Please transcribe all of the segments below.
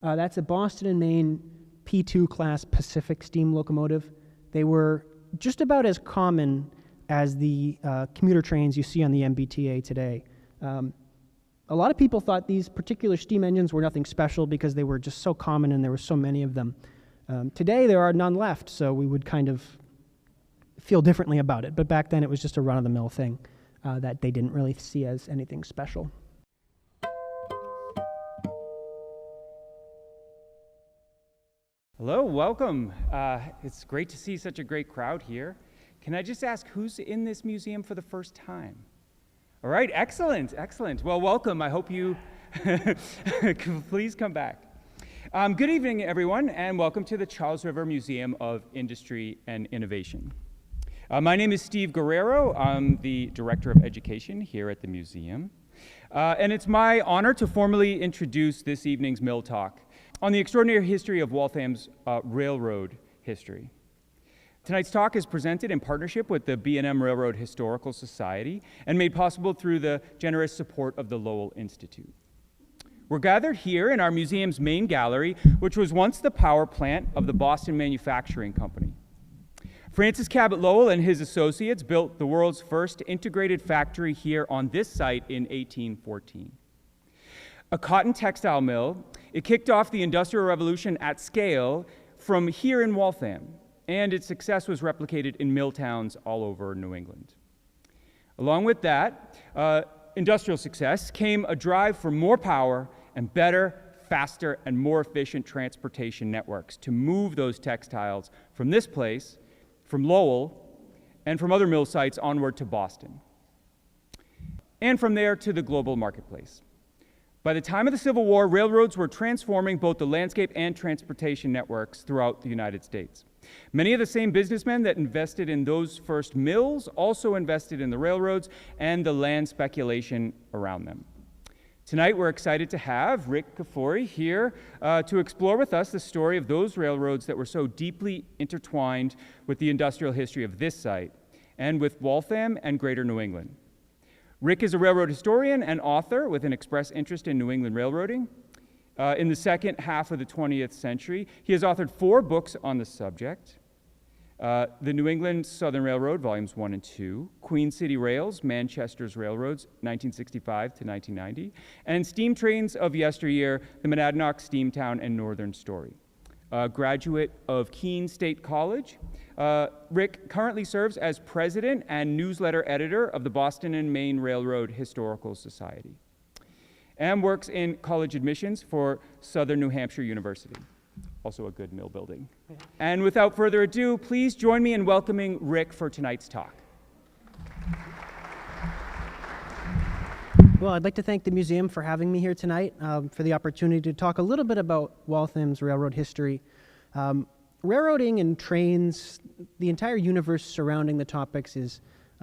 That's a Boston and Maine P2 class Pacific steam locomotive. They were just about as common as the commuter trains you see on the MBTA today. A lot of people thought these particular steam engines were nothing special because they were just so common and there were so many of them. Today there are none left, so we would kind of feel differently about it. But back then it was just a run-of-the-mill thing that they didn't really see as anything special. Hello, welcome. It's great to see such a great crowd here. Can I just ask who's in this museum for the first time? All right, excellent, excellent. Well, welcome. I hope you please come back. Good evening, everyone, and welcome to the Charles River Museum of Industry and Innovation. My name is Steve Guerrero. I'm the Director of Education here at the museum. And it's my honor to formally introduce this evening's Mill Talk on the extraordinary history of Waltham's railroad history. Tonight's talk is presented in partnership with the B&M Railroad Historical Society and made possible through the generous support of the Lowell Institute. We're gathered here in our museum's main gallery, which was once the power plant of the Boston Manufacturing Company. Francis Cabot Lowell and his associates built the world's first integrated factory here on this site in 1814. A cotton textile mill, it kicked off the Industrial Revolution at scale from here in Waltham, and its success was replicated in mill towns all over New England. Along with that industrial success came a drive for more power and better, faster, and more efficient transportation networks to move those textiles from this place, from Lowell, and from other mill sites onward to Boston, and from there to the global marketplace. By the time of the Civil War, railroads were transforming both the landscape and transportation networks throughout the United States. Many of the same businessmen that invested in those first mills also invested in the railroads and the land speculation around them. Tonight, we're excited to have Rick Kfoury here to explore with us the story of those railroads that were so deeply intertwined with the industrial history of this site and with Waltham and Greater New England. Rick is a railroad historian and author with an express interest in New England railroading. In the second half of the 20th century, he has authored 4 books on the subject. The New England Southern Railroad, Volumes 1 and 2, Queen City Rails, Manchester's Railroads, 1965 to 1990, and Steam Trains of Yesteryear, the Monadnock, Steamtown, and Northern Story. A graduate of Keene State College, Rick currently serves as president and newsletter editor of the Boston and Maine Railroad Historical Society, and works in college admissions for Southern New Hampshire University. Also a good mill building. Yeah. And without further ado, please join me in welcoming Rick for tonight's talk. Well, I'd like to thank the museum for having me here tonight, for the opportunity to talk a little bit about Waltham's railroad history. Railroading and trains, the entire universe surrounding the topics is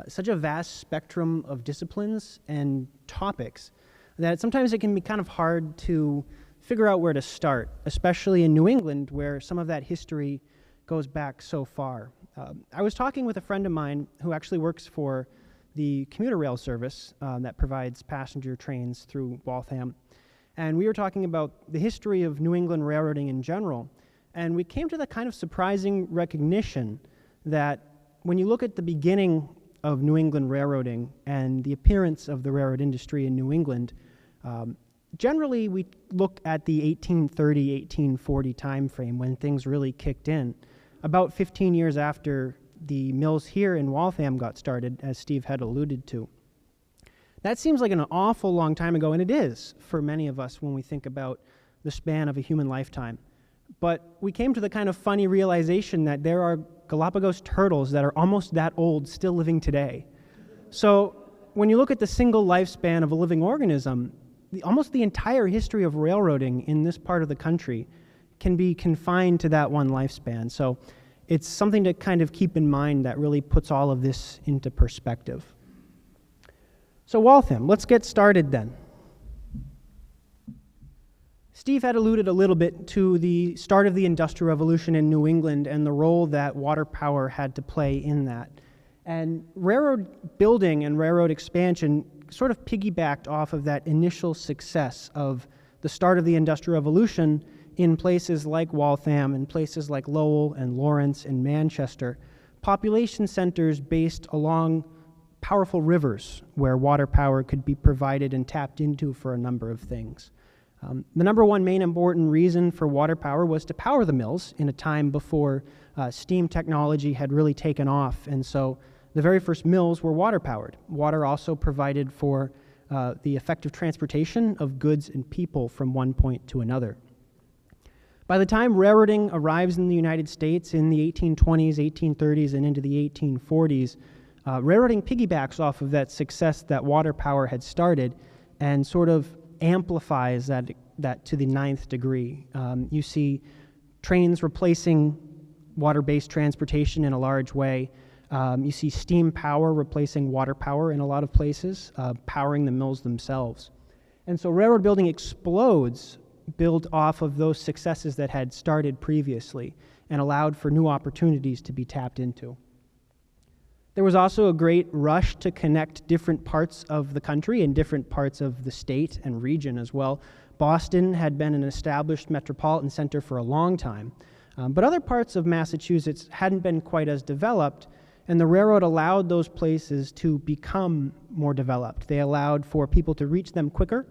such a vast spectrum of disciplines and topics that sometimes it can be kind of hard to figure out where to start, especially in New England, where some of that history goes back so far. I was talking with a friend of mine who actually works for the commuter rail service that provides passenger trains through Waltham, and we were talking about the history of New England railroading in general, and we came to the kind of surprising recognition that when you look at the beginning of New England railroading and the appearance of the railroad industry in New England, generally, we look at the 1830, 1840 time frame when things really kicked in, about 15 years after the mills here in Waltham got started, as Steve had alluded to. That seems like an awful long time ago, and it is for many of us when we think about the span of a human lifetime. But we came to the kind of funny realization that there are Galapagos turtles that are almost that old still living today. So when you look at the single lifespan of a living organism, almost the entire history of railroading in this part of the country can be confined to that one lifespan. So it's something to kind of keep in mind that really puts all of this into perspective. So Waltham, let's get started then. Steve had alluded a little bit to the start of the Industrial Revolution in New England and the role that water power had to play in that. And railroad building and railroad expansion sort of piggybacked off of that initial success of the start of the Industrial Revolution in places like Waltham, in places like Lowell and Lawrence and Manchester, population centers based along powerful rivers where water power could be provided and tapped into for a number of things. The number one main important reason for water power was to power the mills in a time before steam technology had really taken off, and so the very first mills were water powered. Water also provided for the effective transportation of goods and people from one point to another. By the time railroading arrives in the United States in the 1820s, 1830s, and into the 1840s, railroading piggybacks off of that success that water power had started and sort of amplifies that to the 9th degree. You see trains replacing water-based transportation in a large way. You see steam power replacing water power in a lot of places, powering the mills themselves. And so railroad building explodes, built off of those successes that had started previously and allowed for new opportunities to be tapped into. There was also a great rush to connect different parts of the country and different parts of the state and region as well. Boston had been an established metropolitan center for a long time, but other parts of Massachusetts hadn't been quite as developed, and the railroad allowed those places to become more developed. They allowed for people to reach them quicker,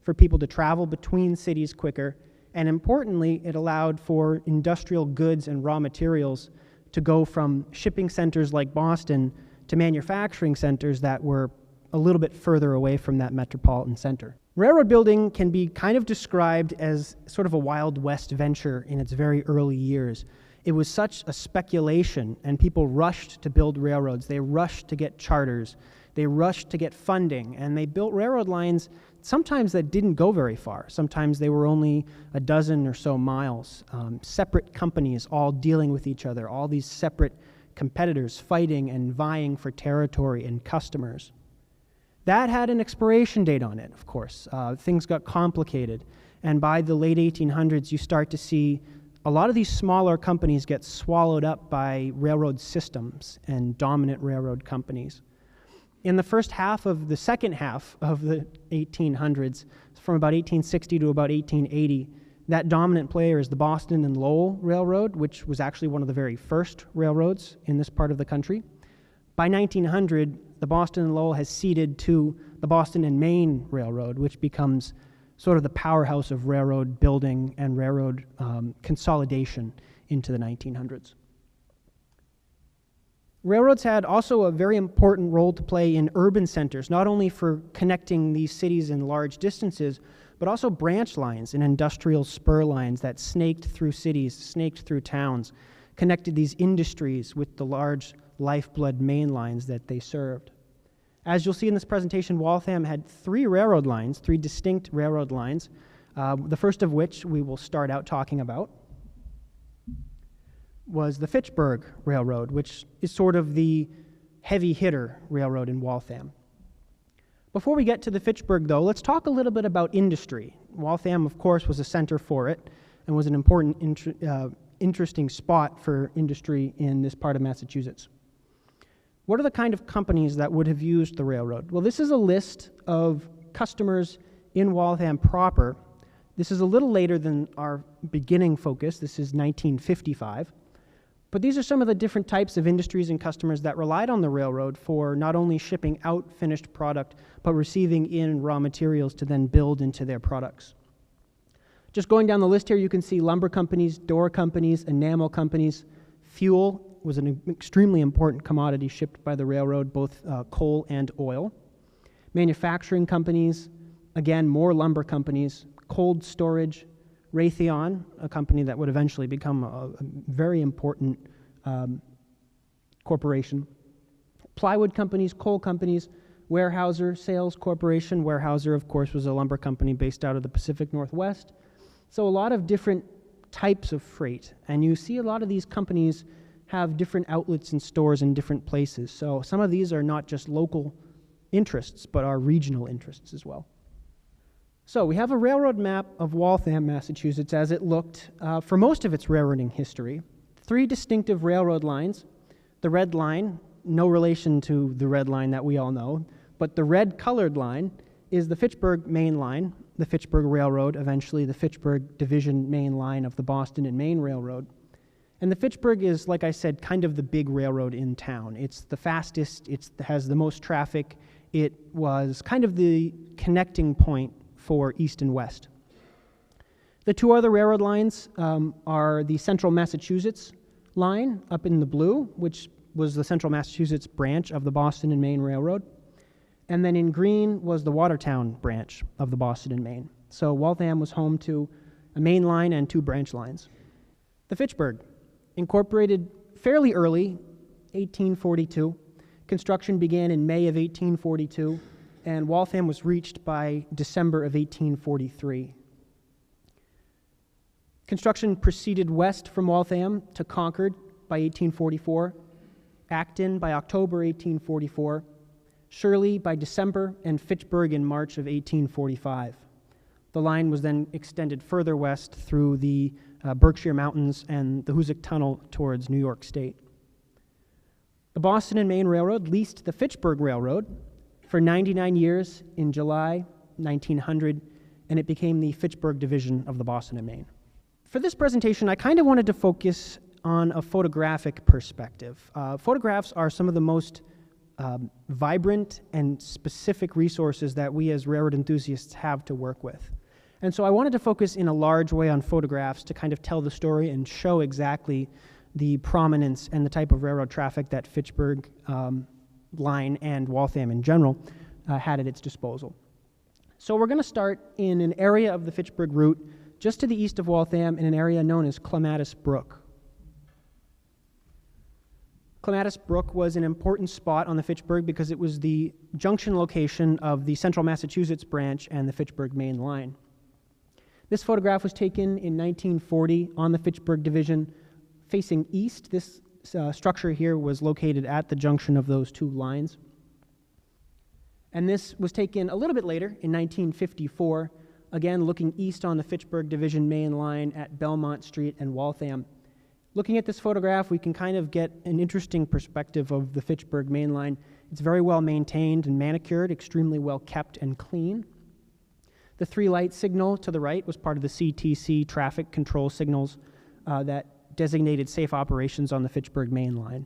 for people to travel between cities quicker, and importantly, it allowed for industrial goods and raw materials to go from shipping centers like Boston to manufacturing centers that were a little bit further away from that metropolitan center. Railroad building can be kind of described as sort of a Wild West venture in its very early years. It was such a speculation, and people rushed to build railroads. They rushed to get charters. They rushed to get funding, and they built railroad lines sometimes that didn't go very far. Sometimes they were only a dozen or so miles. Separate companies all dealing with each other, all these separate competitors fighting and vying for territory and customers. That had an expiration date on it, of course. Things got complicated, and by the late 1800s, you start to see a lot of these smaller companies get swallowed up by railroad systems and dominant railroad companies. In the second half of the 1800s, from about 1860 to about 1880, that dominant player is the Boston and Lowell Railroad, which was actually one of the very first railroads in this part of the country. By 1900, the Boston and Lowell has ceded to the Boston and Maine Railroad, which becomes sort of the powerhouse of railroad building and railroad consolidation into the 1900s. Railroads had also a very important role to play in urban centers, not only for connecting these cities in large distances, but also branch lines and industrial spur lines that snaked through cities, snaked through towns, connected these industries with the large lifeblood main lines that they served. As you'll see in this presentation, Waltham had three distinct railroad lines, the first of which we will start out talking about was the Fitchburg Railroad, which is sort of the heavy hitter railroad in Waltham. Before we get to the Fitchburg, though, let's talk a little bit about industry. Waltham, of course, was a center for it and was an important, interesting spot for industry in this part of Massachusetts. What are the kind of companies that would have used the railroad? Well, this is a list of customers in Waltham proper. This is a little later than our beginning focus. This is 1955. But these are some of the different types of industries and customers that relied on the railroad for not only shipping out finished product, but receiving in raw materials to then build into their products. Just going down the list here, you can see lumber companies, door companies, enamel companies. Fuel was an extremely important commodity shipped by the railroad, both coal and oil. Manufacturing companies, again, more lumber companies, cold storage, Raytheon, a company that would eventually become a very important corporation. Plywood companies, coal companies, Weyerhaeuser Sales Corporation. Weyerhaeuser, of course, was a lumber company based out of the Pacific Northwest. So a lot of different types of freight. And you see a lot of these companies have different outlets and stores in different places. So some of these are not just local interests, but are regional interests as well. So we have a railroad map of Waltham, Massachusetts, as it looked for most of its railroading history. Three distinctive railroad lines. The red line, no relation to the red line that we all know, but the red colored line is the Fitchburg main line, the Fitchburg Railroad, eventually the Fitchburg Division main line of the Boston and Maine Railroad. And the Fitchburg is, like I said, kind of the big railroad in town. It's the fastest, it has the most traffic. It was kind of the connecting point for East and West. The two other railroad lines are the Central Massachusetts line up in the blue, which was the Central Massachusetts branch of the Boston and Maine Railroad. And then in green was the Watertown branch of the Boston and Maine. So Waltham was home to a main line and two branch lines. The Fitchburg, incorporated fairly early, 1842. Construction began in May of 1842, and Waltham was reached by December of 1843. Construction proceeded west from Waltham to Concord by 1844, Acton by October 1844, Shirley by December, and Fitchburg in March of 1845. The line was then extended further west through the Berkshire Mountains and the Hoosick Tunnel towards New York State. The Boston and Maine Railroad leased the Fitchburg Railroad for 99 years in July 1900, and it became the Fitchburg Division of the Boston and Maine. For this presentation, I kind of wanted to focus on a photographic perspective. Photographs are some of the most vibrant and specific resources that we as railroad enthusiasts have to work with. And so I wanted to focus in a large way on photographs to kind of tell the story and show exactly the prominence and the type of railroad traffic that Fitchburg line and Waltham in general had at its disposal. So we're going to start in an area of the Fitchburg route just to the east of Waltham in an area known as Clematis Brook. Clematis Brook was an important spot on the Fitchburg because it was the junction location of the Central Massachusetts branch and the Fitchburg main line. This photograph was taken in 1940 on the Fitchburg Division facing east. This structure here was located at the junction of those two lines. And this was taken a little bit later in 1954, again looking east on the Fitchburg Division main line at Belmont Street and Waltham. Looking at this photograph, we can kind of get an interesting perspective of the Fitchburg main line. It's very well maintained and manicured, extremely well kept and clean. The three-light signal to the right was part of the CTC traffic control signals that designated safe operations on the Fitchburg main line.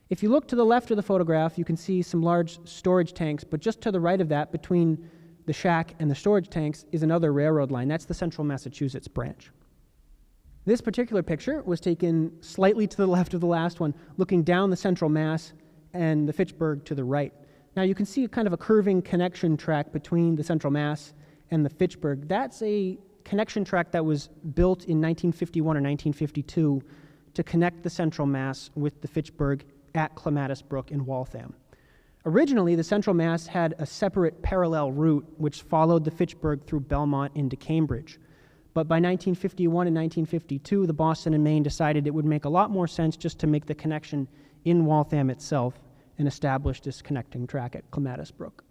If you look to the left of the photograph, you can see some large storage tanks, but just to the right of that, between the shack and the storage tanks, is another railroad line. That's the Central Massachusetts branch. This particular picture was taken slightly to the left of the last one, looking down the Central Mass and the Fitchburg to the right. Now you can see kind of a curving connection track between the Central Mass and the Fitchburg. That's a connection track that was built in 1951 or 1952 to connect the Central Mass with the Fitchburg at Clematis Brook in Waltham. Originally, the Central Mass had a separate parallel route which followed the Fitchburg through Belmont into Cambridge. But by 1951 and 1952, the Boston and Maine decided it would make a lot more sense just to make the connection in Waltham itself and establish this connecting track at Clematis Brook.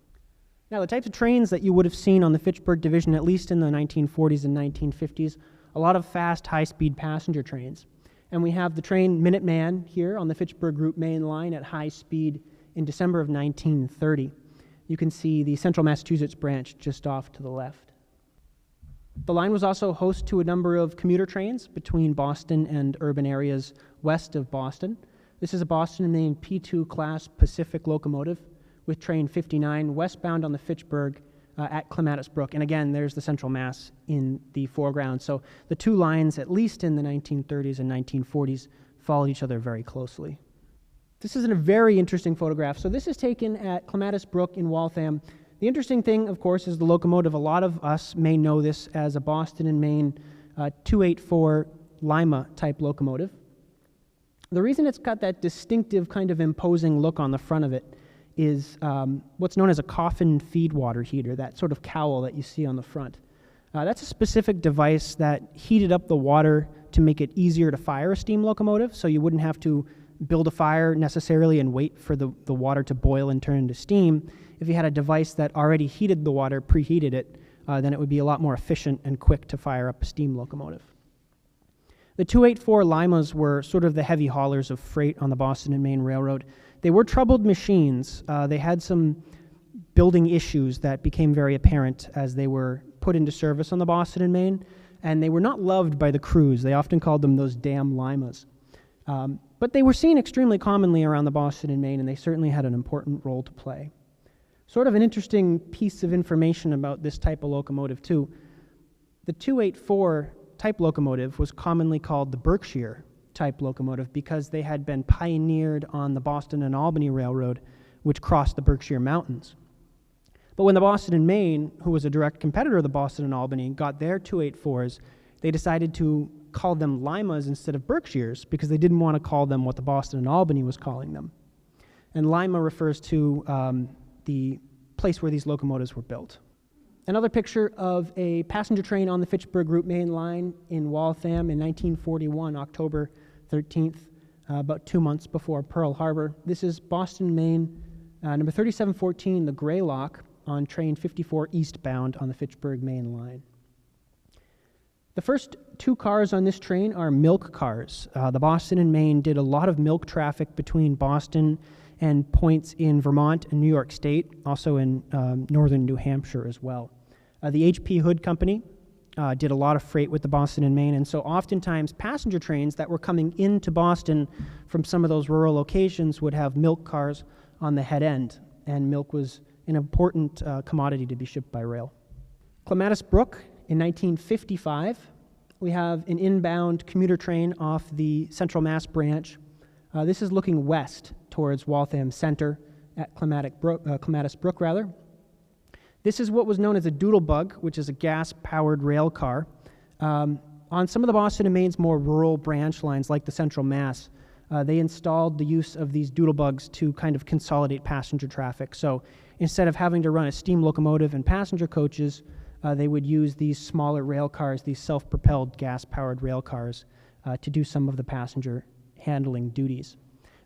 Now, the types of trains that you would have seen on the Fitchburg Division, at least in the 1940s and 1950s, a lot of fast, high-speed passenger trains. And we have the train Minuteman here on the Fitchburg Route main line at high speed in December of 1930. You can see the Central Massachusetts branch just off to the left. The line was also host to a number of commuter trains between Boston and urban areas west of Boston. This is a Boston and Maine P2 class Pacific locomotive with train 59 westbound on the Fitchburg at Clematis Brook. And again, there's the Central Mass in the foreground. So the two lines, at least in the 1930s and 1940s, followed each other very closely. This is a very interesting photograph. So this is taken at Clematis Brook in Waltham. The interesting thing, of course, is the locomotive. A lot of us may know this as a Boston and Maine 284 Lima type locomotive. The reason it's got that distinctive kind of imposing look on the front of it is what's known as a coffin feed water heater, that sort of cowl that you see on the front. That's a specific device that heated up the water to make it easier to fire a steam locomotive, so you wouldn't have to build a fire necessarily and wait for the water to boil and turn into steam. If you had a device that already heated the water, preheated it, then it would be a lot more efficient and quick to fire up a steam locomotive. The 284 Limas were sort of the heavy haulers of freight on the Boston and Maine Railroad. They were troubled machines. They had some building issues that became very apparent as they were put into service on the Boston and Maine, and they were not loved by the crews. They often called them those damn limas. But they were seen extremely commonly around the Boston and Maine, and they certainly had an important role to play. Sort of an interesting piece of information about this type of locomotive, too. The 284 type locomotive was commonly called the Berkshire type locomotive because they had been pioneered on the Boston and Albany Railroad, which crossed the Berkshire Mountains. But when the Boston and Maine, who was a direct competitor of the Boston and Albany, got their 284s, they decided to call them Limas instead of Berkshires because they didn't want to call them what the Boston and Albany was calling them. And Lima refers to the place where these locomotives were built. Another picture of a passenger train on the Fitchburg Route Main Line in Waltham in 1941, October 13th, about 2 months before Pearl Harbor. This is Boston, Maine, number 3714, the Greylock, on train 54 eastbound on the Fitchburg Main Line. The first 2 cars on this train are milk cars. The Boston and Maine did a lot of milk traffic between Boston and points in Vermont and New York State, also in northern New Hampshire as well. The H.P. Hood Company did a lot of freight with the Boston and Maine, and so oftentimes passenger trains that were coming into Boston from some of those rural locations would have milk cars on the head end, and milk was an important commodity to be shipped by rail. Clematis Brook, in 1955, we have an inbound commuter train off the Central Mass branch. This is looking west towards Waltham Center at Clematis Brook. This is what was known as a doodlebug, which is a gas-powered rail car. On some of the Boston and Maine's more rural branch lines, like the Central Mass, they installed the use of these doodlebugs to kind of consolidate passenger traffic. So instead of having to run a steam locomotive and passenger coaches, they would use these smaller rail cars, these self-propelled gas-powered rail cars, to do some of the passenger handling duties.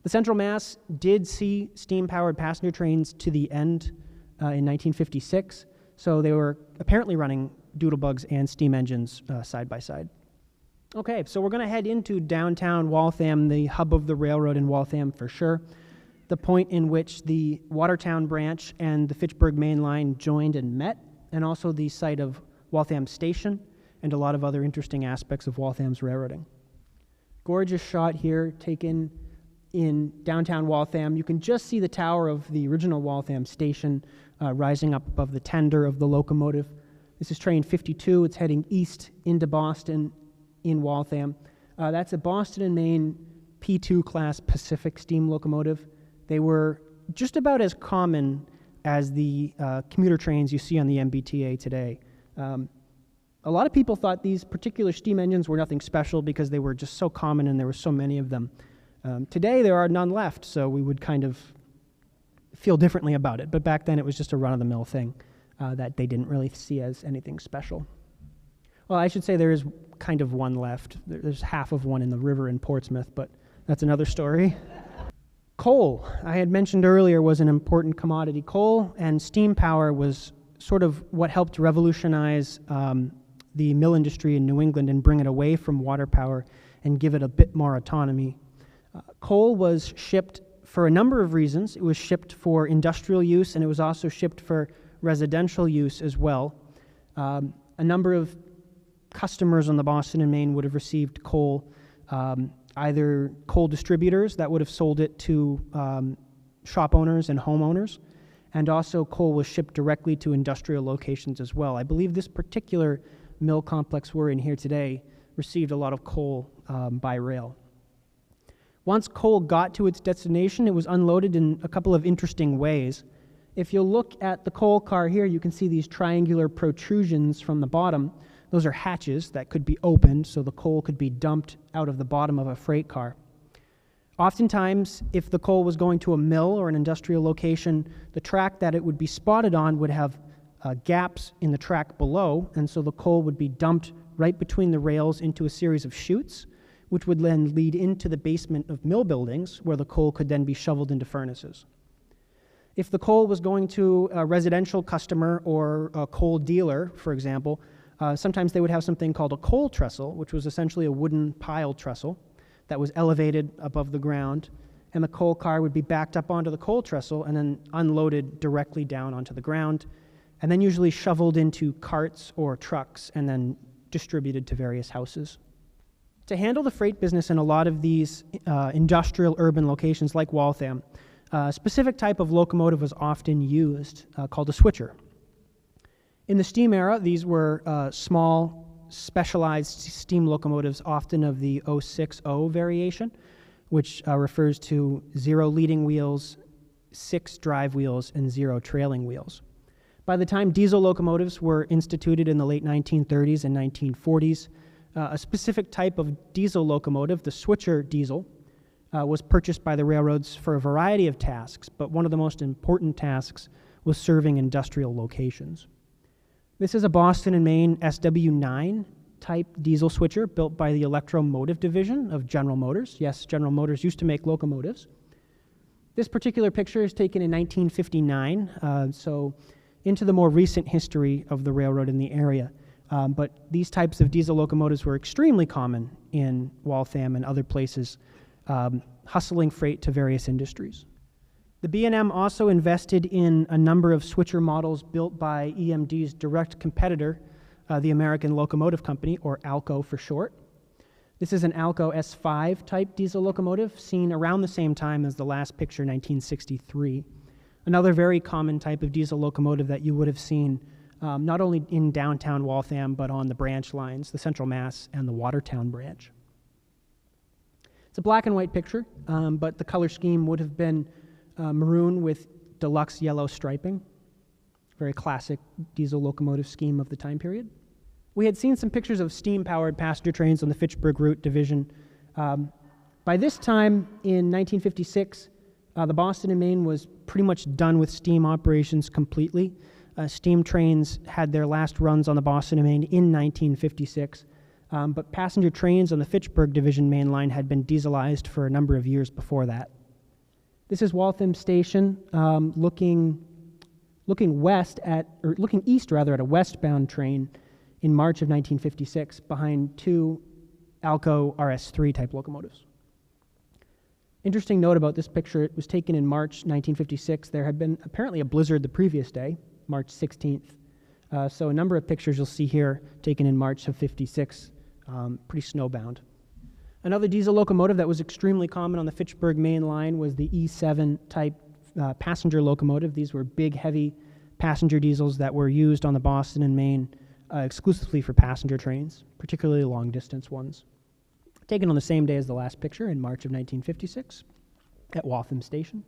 The Central Mass did see steam-powered passenger trains to the end in 1956, so they were apparently running doodlebugs and steam engines side by side. Okay, so we're going to head into downtown Waltham, the hub of the railroad in Waltham for sure, the point in which the Watertown branch and the Fitchburg Main Line joined and met, and also the site of Waltham Station and a lot of other interesting aspects of Waltham's railroading. Gorgeous shot here taken in downtown Waltham. You can just see the tower of the original Waltham Station rising up above the tender of the locomotive. This is train 52. It's heading east into Boston in Waltham. That's a Boston and Maine P2 class Pacific steam locomotive. They were just about as common as the commuter trains you see on the MBTA today. A lot of people thought these particular steam engines were nothing special because they were just so common and there were so many of them. Today there are none left, so we would kind of feel differently about it. But back then it was just a run-of-the-mill thing that they didn't really see as anything special. Well, I should say there is kind of one left. There's half of one in the river in Portsmouth, but that's another story. Coal, I had mentioned earlier, was an important commodity. Coal and steam power was sort of what helped revolutionize the mill industry in New England and bring it away from water power and give it a bit more autonomy. Coal was shipped for a number of reasons. It was shipped for industrial use, and it was also shipped for residential use as well. A number of customers on the Boston and Maine would have received coal, either coal distributors that would have sold it to shop owners and homeowners, and also coal was shipped directly to industrial locations as well. I believe this particular mill complex we're in here today received a lot of coal by rail. Once coal got to its destination, it was unloaded in a couple of interesting ways. If you look at the coal car here, you can see these triangular protrusions from the bottom. Those are hatches that could be opened so the coal could be dumped out of the bottom of a freight car. Oftentimes, if the coal was going to a mill or an industrial location, the track that it would be spotted on would have gaps in the track below, and so the coal would be dumped right between the rails into a series of chutes, which would then lead into the basement of mill buildings, where the coal could then be shoveled into furnaces. If the coal was going to a residential customer or a coal dealer, for example, sometimes they would have something called a coal trestle, which was essentially a wooden pile trestle that was elevated above the ground, and the coal car would be backed up onto the coal trestle and then unloaded directly down onto the ground. and then usually shoveled into carts or trucks and then distributed to various houses. To handle the freight business in a lot of these industrial urban locations like Waltham, a specific type of locomotive was often used called a switcher. In the steam era, these were small, specialized steam locomotives, often of the 060 variation, which refers to 0 leading wheels, 6 drive wheels, and 0 trailing wheels. By the time diesel locomotives were instituted in the late 1930s and 1940s, a specific type of diesel locomotive, the switcher diesel, was purchased by the railroads for a variety of tasks, but one of the most important tasks was serving industrial locations. This is a Boston and Maine SW9 type diesel switcher built by the electromotive division of General Motors. Yes, General Motors used to make locomotives. This particular picture is taken in 1959, so into the more recent history of the railroad in the area. But these types of diesel locomotives were extremely common in Waltham and other places, hustling freight to various industries. The B&M also invested in a number of switcher models built by EMD's direct competitor, the American Locomotive Company, or ALCO for short. This is an ALCO S5 type diesel locomotive seen around the same time as the last picture, 1963. Another very common type of diesel locomotive that you would have seen not only in downtown Waltham, but on the branch lines, the Central Mass and the Watertown branch. It's a black and white picture, but the color scheme would have been maroon with deluxe yellow striping. Very classic diesel locomotive scheme of the time period. We had seen some pictures of steam-powered passenger trains on the Fitchburg Route Division. By this time, in 1956, the Boston and Maine was pretty much done with steam operations completely. Steam trains had their last runs on the Boston and Maine in 1956, but passenger trains on the Fitchburg Division main line had been dieselized for a number of years before that. This is Waltham Station, looking east rather at a westbound train in March of 1956 behind 2 ALCO RS3 type locomotives. Interesting note about this picture, it was taken in March 1956. There had been apparently a blizzard the previous day, March 16th. So a number of pictures you'll see here taken in March of 56, pretty snowbound. Another diesel locomotive that was extremely common on the Fitchburg main line was the E7 type passenger locomotive. These were big, heavy passenger diesels that were used on the Boston and Maine exclusively for passenger trains, particularly long-distance ones. Taken on the same day as the last picture in March of 1956 at Waltham Station.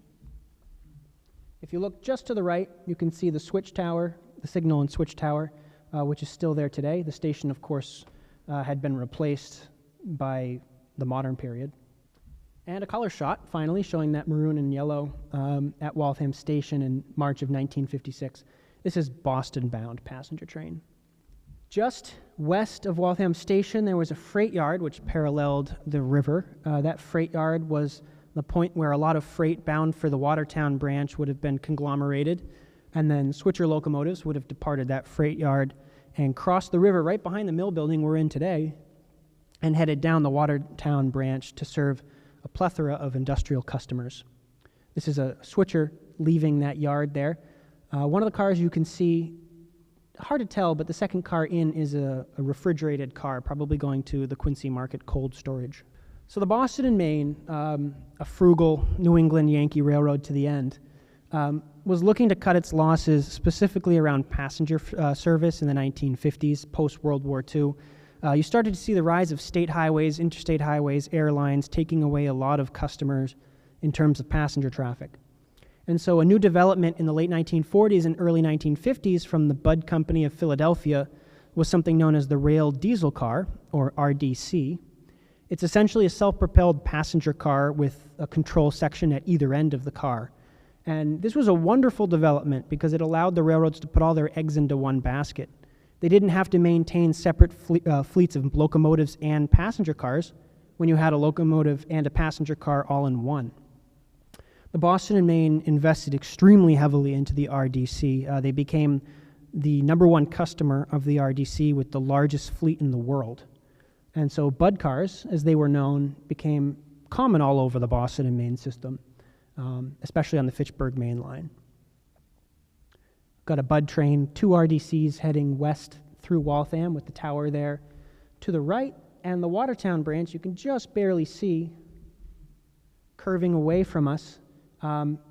If you look just to the right, you can see the switch tower, the signal and switch tower, which is still there today. The station, of course, had been replaced by the modern period. And a color shot, finally, showing that maroon and yellow at Waltham Station in March of 1956. This is Boston-bound passenger train. Just west of Waltham Station, there was a freight yard which paralleled the river. That freight yard was the point where a lot of freight bound for the Watertown branch would have been conglomerated, and then switcher locomotives would have departed that freight yard and crossed the river right behind the mill building we're in today and headed down the Watertown branch to serve a plethora of industrial customers. This is a switcher leaving that yard there. One of the cars you can see, hard to tell, but the second car in is a refrigerated car, probably going to the Quincy Market cold storage. So the Boston and Maine, a frugal New England Yankee railroad to the end, was looking to cut its losses specifically around passenger service in the 1950s, post-World War II. You started to see the rise of state highways, interstate highways, airlines taking away a lot of customers in terms of passenger traffic. And so a new development in the late 1940s and early 1950s from the Budd Company of Philadelphia was something known as the rail diesel car, or RDC. It's essentially a self-propelled passenger car with a control section at either end of the car. And this was a wonderful development because it allowed the railroads to put all their eggs into one basket. They didn't have to maintain separate fleets of locomotives and passenger cars when you had a locomotive and a passenger car all in one. The Boston and Maine invested extremely heavily into the RDC. They became the #1 customer of the RDC with the largest fleet in the world. And so Budd cars, as they were known, became common all over the Boston and Maine system, especially on the Fitchburg main line. Got a bud train, 2 RDCs heading west through Waltham with the tower there to the right, and the Watertown branch you can just barely see curving away from us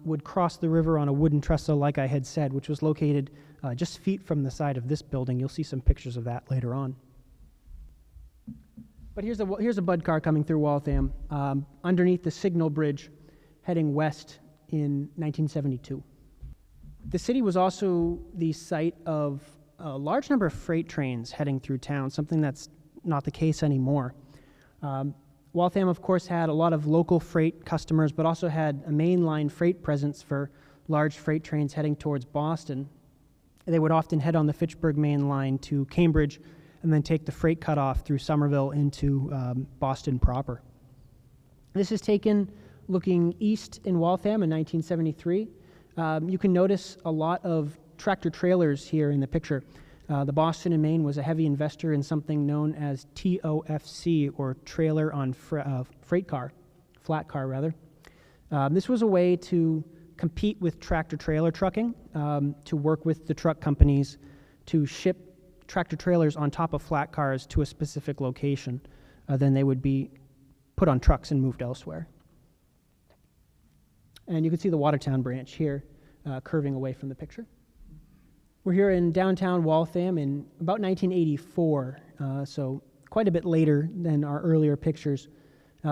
would cross the river on a wooden trestle, like I had said, which was located just feet from the side of this building. You'll see some pictures of that later on. But here's a bud car coming through Waltham underneath the signal bridge heading west in 1972. The city was also the site of a large number of freight trains heading through town, something that's not the case anymore. Waltham, of course, had a lot of local freight customers, but also had a mainline freight presence for large freight trains heading towards Boston. They would often head on the Fitchburg main line to Cambridge and then take the freight cutoff through Somerville into Boston proper. This is taken looking east in Waltham in 1973. You can notice a lot of tractor trailers here in the picture. The Boston and Maine was a heavy investor in something known as TOFC, or trailer on freight car, flat car rather. This was a way to compete with tractor trailer trucking, to work with the truck companies to ship tractor trailers on top of flat cars to a specific location. Then they would be put on trucks and moved elsewhere. And you can see the Watertown branch here curving away from the picture. We're here in downtown Waltham in about 1984, so quite a bit later than our earlier pictures.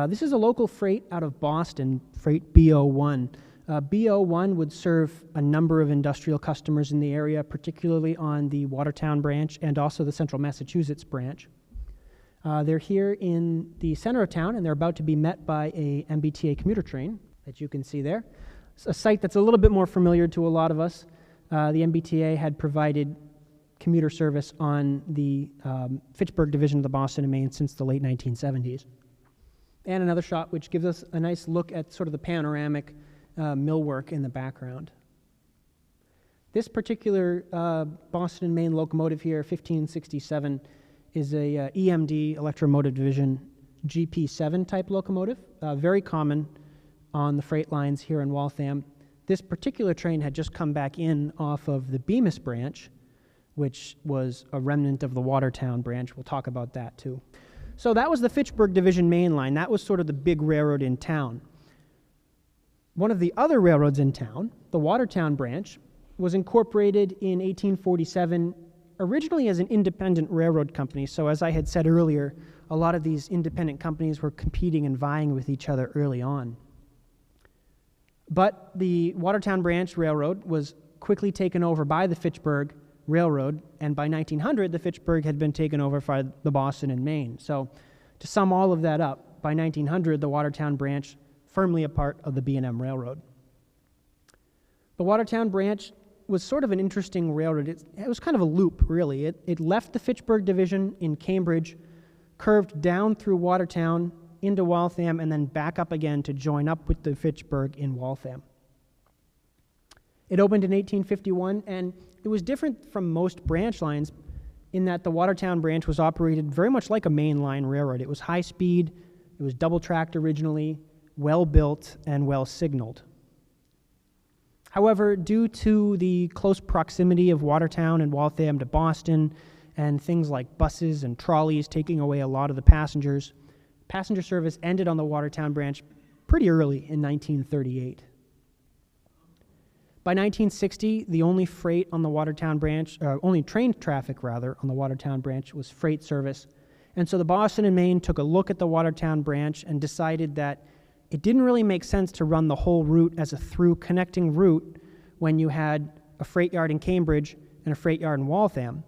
This is a local freight out of Boston, freight BO1. BO1 would serve a number of industrial customers in the area, particularly on the Watertown branch and also the Central Massachusetts branch. They're here in the center of town, and they're about to be met by a MBTA commuter train that you can see there. It's a site that's a little bit more familiar to a lot of us. The MBTA had provided commuter service on the Fitchburg division of the Boston and Maine since the late 1970s. And another shot which gives us a nice look at sort of the panoramic millwork in the background. This particular Boston and Maine locomotive here, 1567, is a EMD, Electromotive Division, GP7 type locomotive, very common on the freight lines here in Waltham. This particular train had just come back in off of the Bemis branch, which was a remnant of the Watertown branch. We'll talk about that too. So that was the Fitchburg Division main line. That was sort of the big railroad in town. One of the other railroads in town, the Watertown branch, was incorporated in 1847, originally as an independent railroad company. So as I had said earlier, a lot of these independent companies were competing and vying with each other early on. But the Watertown Branch Railroad was quickly taken over by the Fitchburg Railroad, and by 1900, the Fitchburg had been taken over by the Boston and Maine. So to sum all of that up, by 1900, the Watertown Branch firmly a part of the B&M Railroad. The Watertown Branch was sort of an interesting railroad. It was kind of a loop, really. It left the Fitchburg Division in Cambridge, curved down through Watertown, into Waltham, and then back up again to join up with the Fitchburg in Waltham. It opened in 1851, and it was different from most branch lines in that the Watertown branch was operated very much like a mainline railroad. It was high speed, it was double-tracked originally, well-built, and well-signaled. However, due to the close proximity of Watertown and Waltham to Boston, and things like buses and trolleys taking away a lot of the passengers, passenger service ended on the Watertown branch pretty early in 1938. By 1960, the only freight on the Watertown branch, only train traffic rather, on the Watertown branch was freight service. And so the Boston and Maine took a look at the Watertown branch and decided that it didn't really make sense to run the whole route as a through connecting route when you had a freight yard in Cambridge and a freight yard in Waltham.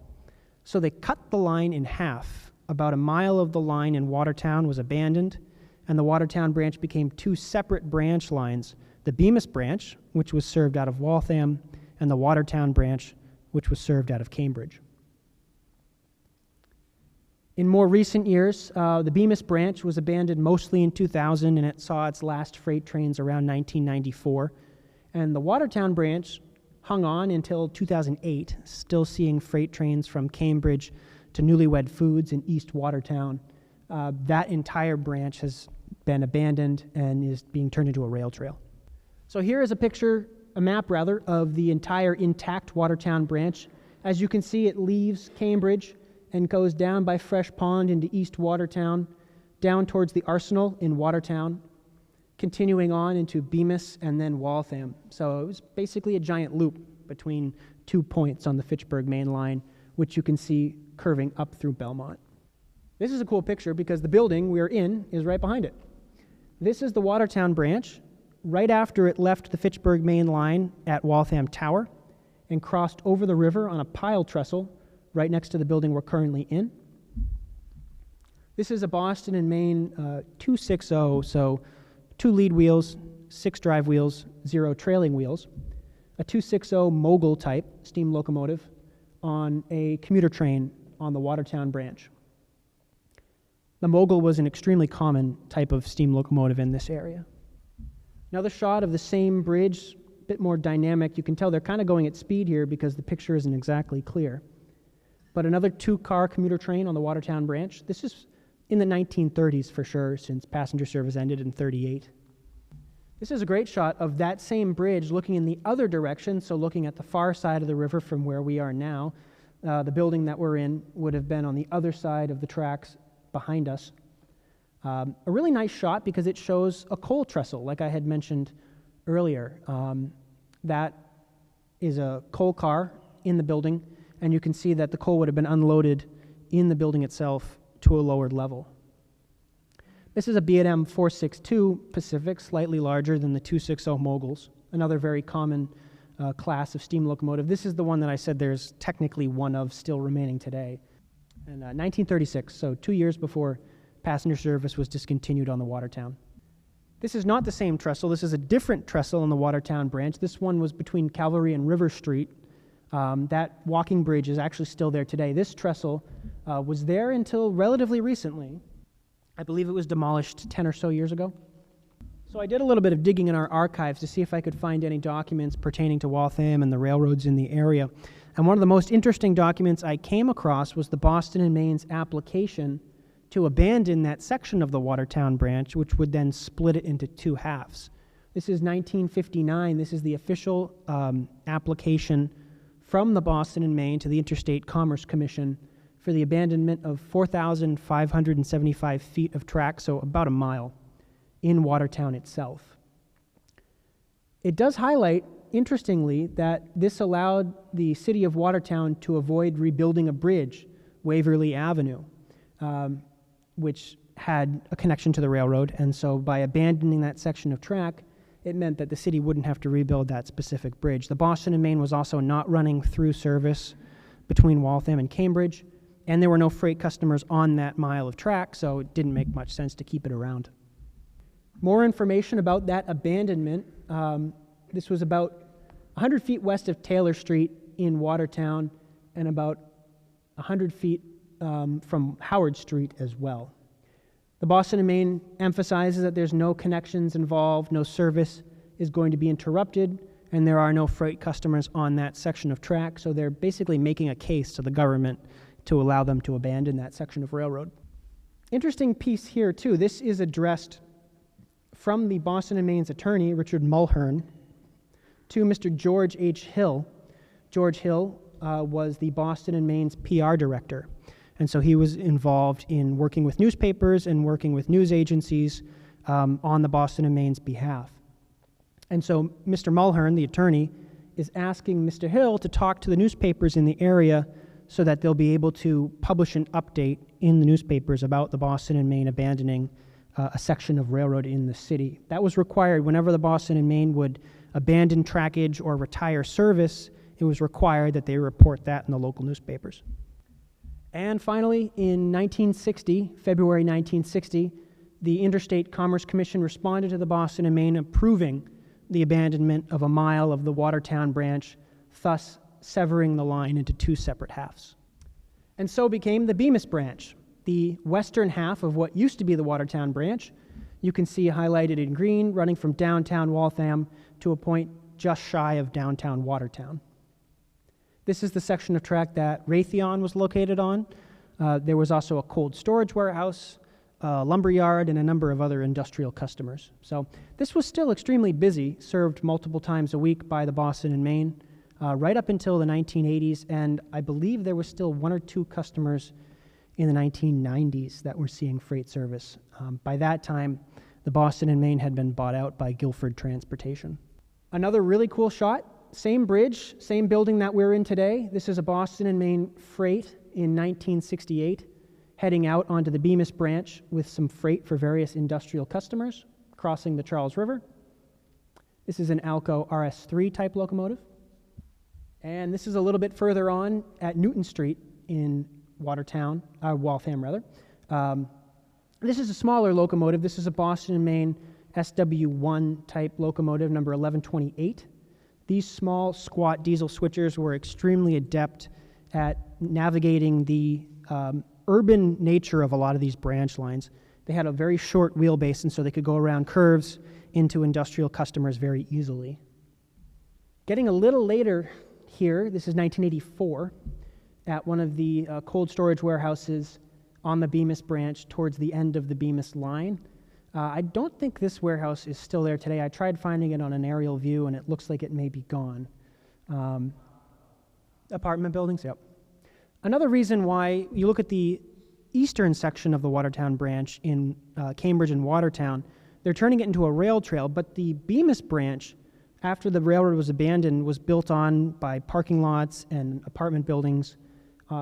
So they cut the line in half. About a mile of the line in Watertown was abandoned, and the Watertown branch became two separate branch lines, the Bemis branch, which was served out of Waltham, and the Watertown branch, which was served out of Cambridge. In more recent years, the Bemis branch was abandoned mostly in 2000, and it saw its last freight trains around 1994. And the Watertown branch hung on until 2008, still seeing freight trains from Cambridge to Newlywed Foods in East Watertown. That entire branch has been abandoned and is being turned into a rail trail. So here is a picture a map rather of the entire intact Watertown branch. As you can see, it leaves Cambridge and goes down by Fresh Pond into East Watertown, down towards the Arsenal in Watertown, continuing on into Bemis and then Waltham. So it was basically a giant loop between 2 points on the Fitchburg main line, which you can see curving up through Belmont. This is a cool picture because the building we're in is right behind it. This is the Watertown branch, right after it left the Fitchburg main line at Waltham Tower and crossed over the river on a pile trestle right next to the building we're currently in. This is a Boston and Main 260, so 2 lead wheels, 6 drive wheels, 0 trailing wheels, a 260 mogul type steam locomotive on a commuter train on the Watertown branch. The mogul was an extremely common type of steam locomotive in this area. Another shot of the same bridge, a bit more dynamic. You can tell they're kind of going at speed here because the picture isn't exactly clear. But another 2-car commuter train on the Watertown branch. This is in the 1930s for sure, since passenger service ended in 38. This is a great shot of that same bridge looking in the other direction, so looking at the far side of the river from where we are now. The building that we're in would have been on the other side of the tracks behind us. A really nice shot because it shows a coal trestle, like I had mentioned earlier. That is a coal car in the building, and you can see that the coal would have been unloaded in the building itself to a lowered level. This is a B&M 462 Pacific, slightly larger than the 260 moguls, another very common class of steam locomotive. This is the one that I said there's technically one of still remaining today. In 1936, so 2 years before passenger service was discontinued on the Watertown. This is not the same trestle. This is a different trestle on the Watertown branch. This one was between Kfoury and River Street. That walking bridge is actually still there today. This trestle was there until relatively recently. I believe it was demolished 10 or so years ago. So I did a little bit of digging in our archives to see if I could find any documents pertaining to Waltham and the railroads in the area. And one of the most interesting documents I came across was the Boston and Maine's application to abandon that section of the Watertown branch, which would then split it into 2 halves. This is 1959. This is the official application from the Boston and Maine to the Interstate Commerce Commission for the abandonment of 4,575 feet of track, so about a mile, in Watertown itself. It does highlight, interestingly, that this allowed the city of Watertown to avoid rebuilding a bridge, Waverly Avenue, which had a connection to the railroad, and so by abandoning that section of track, it meant that the city wouldn't have to rebuild that specific bridge. The Boston and Maine was also not running through service between Waltham and Cambridge, and there were no freight customers on that mile of track, so it didn't make much sense to keep it around. More information about that abandonment. This was about 100 feet west of Taylor Street in Watertown and about 100 feet from Howard Street as well. The Boston and Maine emphasizes that there's no connections involved, no service is going to be interrupted, and there are no freight customers on that section of track, so they're basically making a case to the government to allow them to abandon that section of railroad. Interesting piece here, too. This is addressed from the Boston and Maine's attorney, Richard Mulhern, to Mr. George H. Hill. George Hill was the Boston and Maine's PR director, and so he was involved in working with newspapers and working with news agencies on the Boston and Maine's behalf. And so Mr. Mulhern, the attorney, is asking Mr. Hill to talk to the newspapers in the area so that they'll be able to publish an update in the newspapers about the Boston and Maine abandoning a section of railroad in the city. That was required whenever the Boston and Maine would abandon trackage or retire service. It was required that they report that in the local newspapers. And finally, in 1960, February 1960, the Interstate Commerce Commission responded to the Boston and Maine approving the abandonment of a mile of the Watertown branch, thus severing the line into 2 separate halves. And so became the Bemis branch, the western half of what used to be the Watertown branch. You can see highlighted in green, running from downtown Waltham to a point just shy of downtown Watertown. This is the section of track that Raytheon was located on. There was also a cold storage warehouse, lumberyard, and a number of other industrial customers. So this was still extremely busy, served multiple times a week by the Boston and Maine, right up until the 1980s, and I believe there were still one or two customers in the 1990s that were seeing freight service. By that time, the Boston and Maine had been bought out by Guilford Transportation. Another really cool shot, same bridge, same building that we're in today. This is a Boston and Maine freight in 1968, heading out onto the Bemis branch with some freight for various industrial customers, crossing the Charles River. This is an Alco RS3 type locomotive. And this is a little bit further on at Newton Street in Waltham rather. This is a smaller locomotive. This is a Boston and Maine SW1 type locomotive, number 1128. These small, squat diesel switchers were extremely adept at navigating the urban nature of a lot of these branch lines. They had a very short wheelbase, and so they could go around curves into industrial customers very easily. Getting a little later here, this is 1984, at one of the cold storage warehouses on the Bemis branch towards the end of the Bemis line. I don't think this warehouse is still there today. I tried finding it on an aerial view, and it looks like it may be gone. Apartment buildings, yep. Another reason why you look at the eastern section of the Watertown branch in Cambridge and Watertown, they're turning it into a rail trail, but the Bemis branch, after the railroad was abandoned, was built on by parking lots and apartment buildings,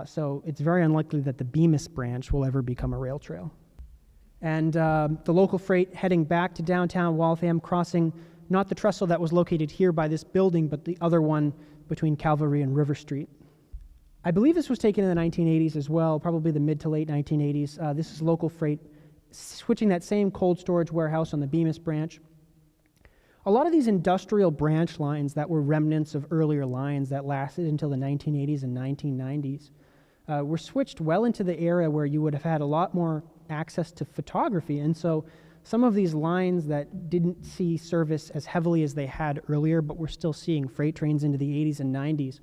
so it's very unlikely that the Bemis branch will ever become a rail trail. And the local freight heading back to downtown Waltham, crossing not the trestle that was located here by this building, but the other one between Kfoury and River Street. I believe this was taken in the 1980s as well, probably the mid to late 1980s. This is local freight switching that same cold storage warehouse on the Bemis branch. A lot of these industrial branch lines that were remnants of earlier lines that lasted until the 1980s and 1990s were switched well into the era where you would have had a lot more access to photography, and so some of these lines that didn't see service as heavily as they had earlier, but were still seeing freight trains into the 80s and 90s,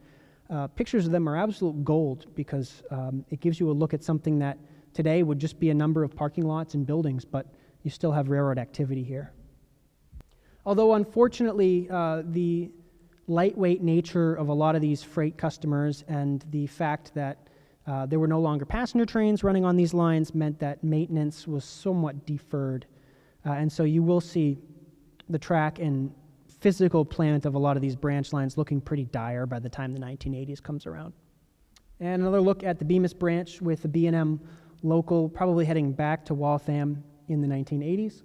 pictures of them are absolute gold because it gives you a look at something that today would just be a number of parking lots and buildings, but you still have railroad activity here. Although unfortunately, the lightweight nature of a lot of these freight customers and the fact that there were no longer passenger trains running on these lines meant that maintenance was somewhat deferred. And so you will see the track and physical plant of a lot of these branch lines looking pretty dire by the time the 1980s comes around. And another look at the Bemis branch with the B&M local probably heading back to Waltham in the 1980s.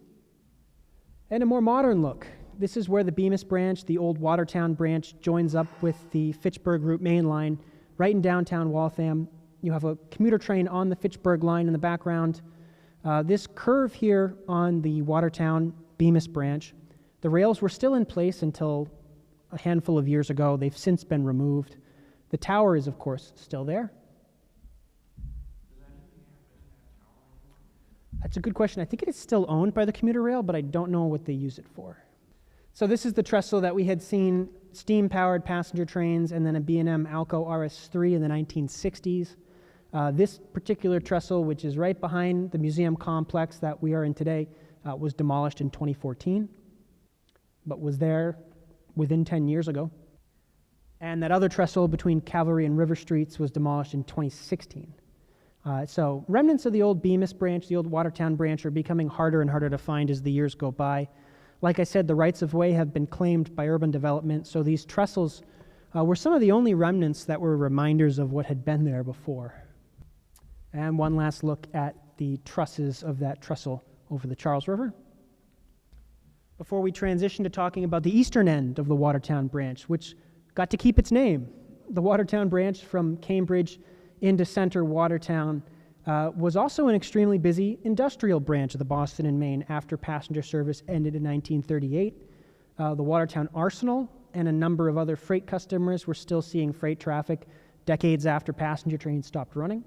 And a more modern look. This is where the Bemis branch, the old Watertown branch, joins up with the Fitchburg Route main line right in downtown Waltham. You have a commuter train on the Fitchburg line in the background. This curve here on the Watertown Bemis branch, the rails were still in place until a handful of years ago. They've since been removed. The tower is, of course, still there. That's a good question. I think it is still owned by the commuter rail, but I don't know what they use it for. So this is the trestle that we had seen, steam-powered passenger trains, and then a B&M Alco RS3 in the 1960s. This particular trestle, which is right behind the museum complex that we are in today, was demolished in 2014, but was there within 10 years ago. And that other trestle between Kfoury and River Streets was demolished in 2016. So remnants of the old Bemis branch, the old Watertown branch, are becoming harder and harder to find as the years go by. Like I said, the rights of way have been claimed by urban development, so these trestles were some of the only remnants that were reminders of what had been there before. And one last look at the trusses of that trestle over the Charles River. Before we transition to talking about the eastern end of the Watertown branch, which got to keep its name. The Watertown branch from Cambridge into center Watertown was also an extremely busy industrial branch of the Boston and Maine after passenger service ended in 1938. The Watertown Arsenal and a number of other freight customers were still seeing freight traffic decades after passenger trains stopped running.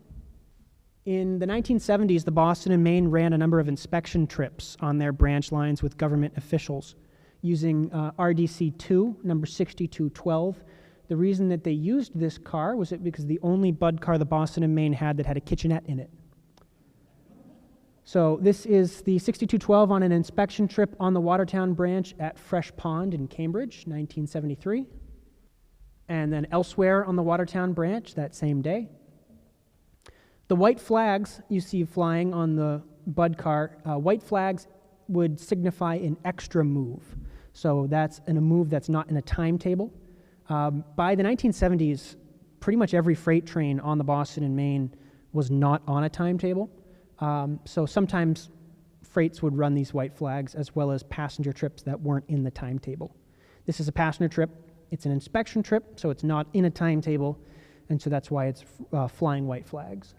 In the 1970s, the Boston and Maine ran a number of inspection trips on their branch lines with government officials using RDC-2, number 6212. The reason that they used this car was because the only Bud car the Boston and Maine had that had a kitchenette in it. So this is the 6212 on an inspection trip on the Watertown branch at Fresh Pond in Cambridge, 1973. And then elsewhere on the Watertown branch that same day. The white flags you see flying on the Bud car, white flags would signify an extra move. So that's a move that's not in a timetable. By the 1970s, pretty much every freight train on the Boston and Maine was not on a timetable. So sometimes freights would run these white flags as well as passenger trips that weren't in the timetable. This is a passenger trip. It's an inspection trip, so it's not in a timetable, and so that's why it's flying white flags.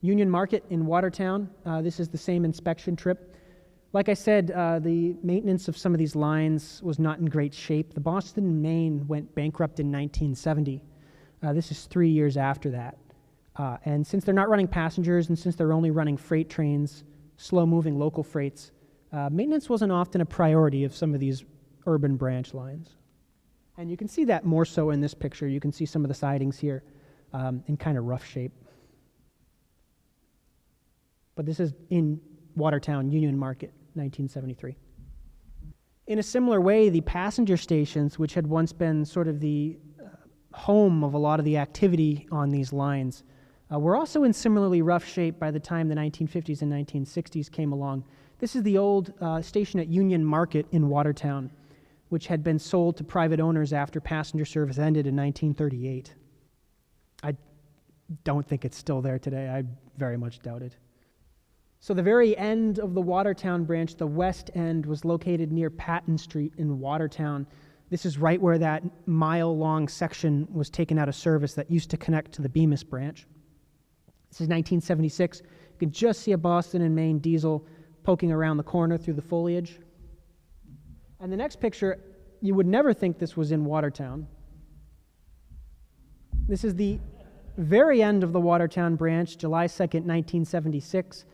Union Market in Watertown, this is the same inspection trip. Like I said, the maintenance of some of these lines was not in great shape. The Boston and Maine went bankrupt in 1970. This is 3 years after that. And since they're not running passengers and since they're only running freight trains, slow-moving local freights, maintenance wasn't often a priority of some of these urban branch lines. And you can see that more so in this picture. You can see some of the sidings here in kind of rough shape. But this is in Watertown, Union Market, 1973. In a similar way, the passenger stations, which had once been sort of the home of a lot of the activity on these lines, were also in similarly rough shape by the time the 1950s and 1960s came along. This is the old station at Union Market in Watertown, which had been sold to private owners after passenger service ended in 1938. I don't think it's still there today. I very much doubt it. So the very end of the Watertown branch, the west end, was located near Patton Street in Watertown. This is right where that mile-long section was taken out of service that used to connect to the Bemis branch. This is 1976. You can just see a Boston and Maine diesel poking around the corner through the foliage. And the next picture, you would never think this was in Watertown. This is the very end of the Watertown branch, July 2nd, 1976.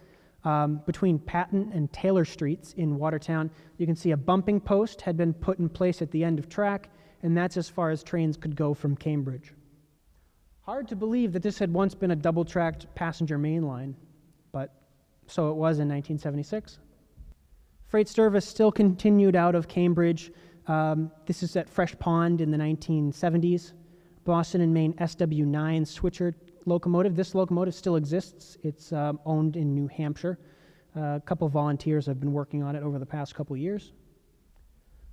Between Patton and Taylor Streets in Watertown. You can see a bumping post had been put in place at the end of track, and that's as far as trains could go from Cambridge. Hard to believe that this had once been a double-tracked passenger main line, but so it was in 1976. Freight service still continued out of Cambridge. This is at Fresh Pond in the 1970s. Boston and Maine SW9 switcher locomotive. This locomotive still exists. It's owned in New Hampshire. A couple of volunteers have been working on it over the past couple of years.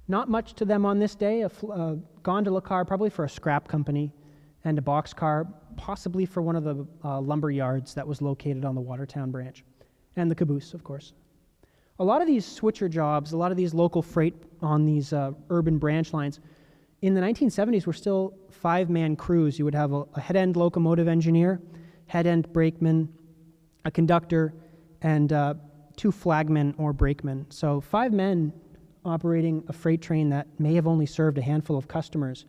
Not much to them on this day. A gondola car, probably for a scrap company, and a box car, possibly for one of the lumber yards that was located on the Watertown branch, and the caboose, of course. A lot of these switcher jobs, a lot of these local freight on these urban branch lines, in the 1970s were still five-man crews. You would have a head-end locomotive engineer, head-end brakeman, a conductor, and two flagmen or brakemen. So 5 men operating a freight train that may have only served a handful of customers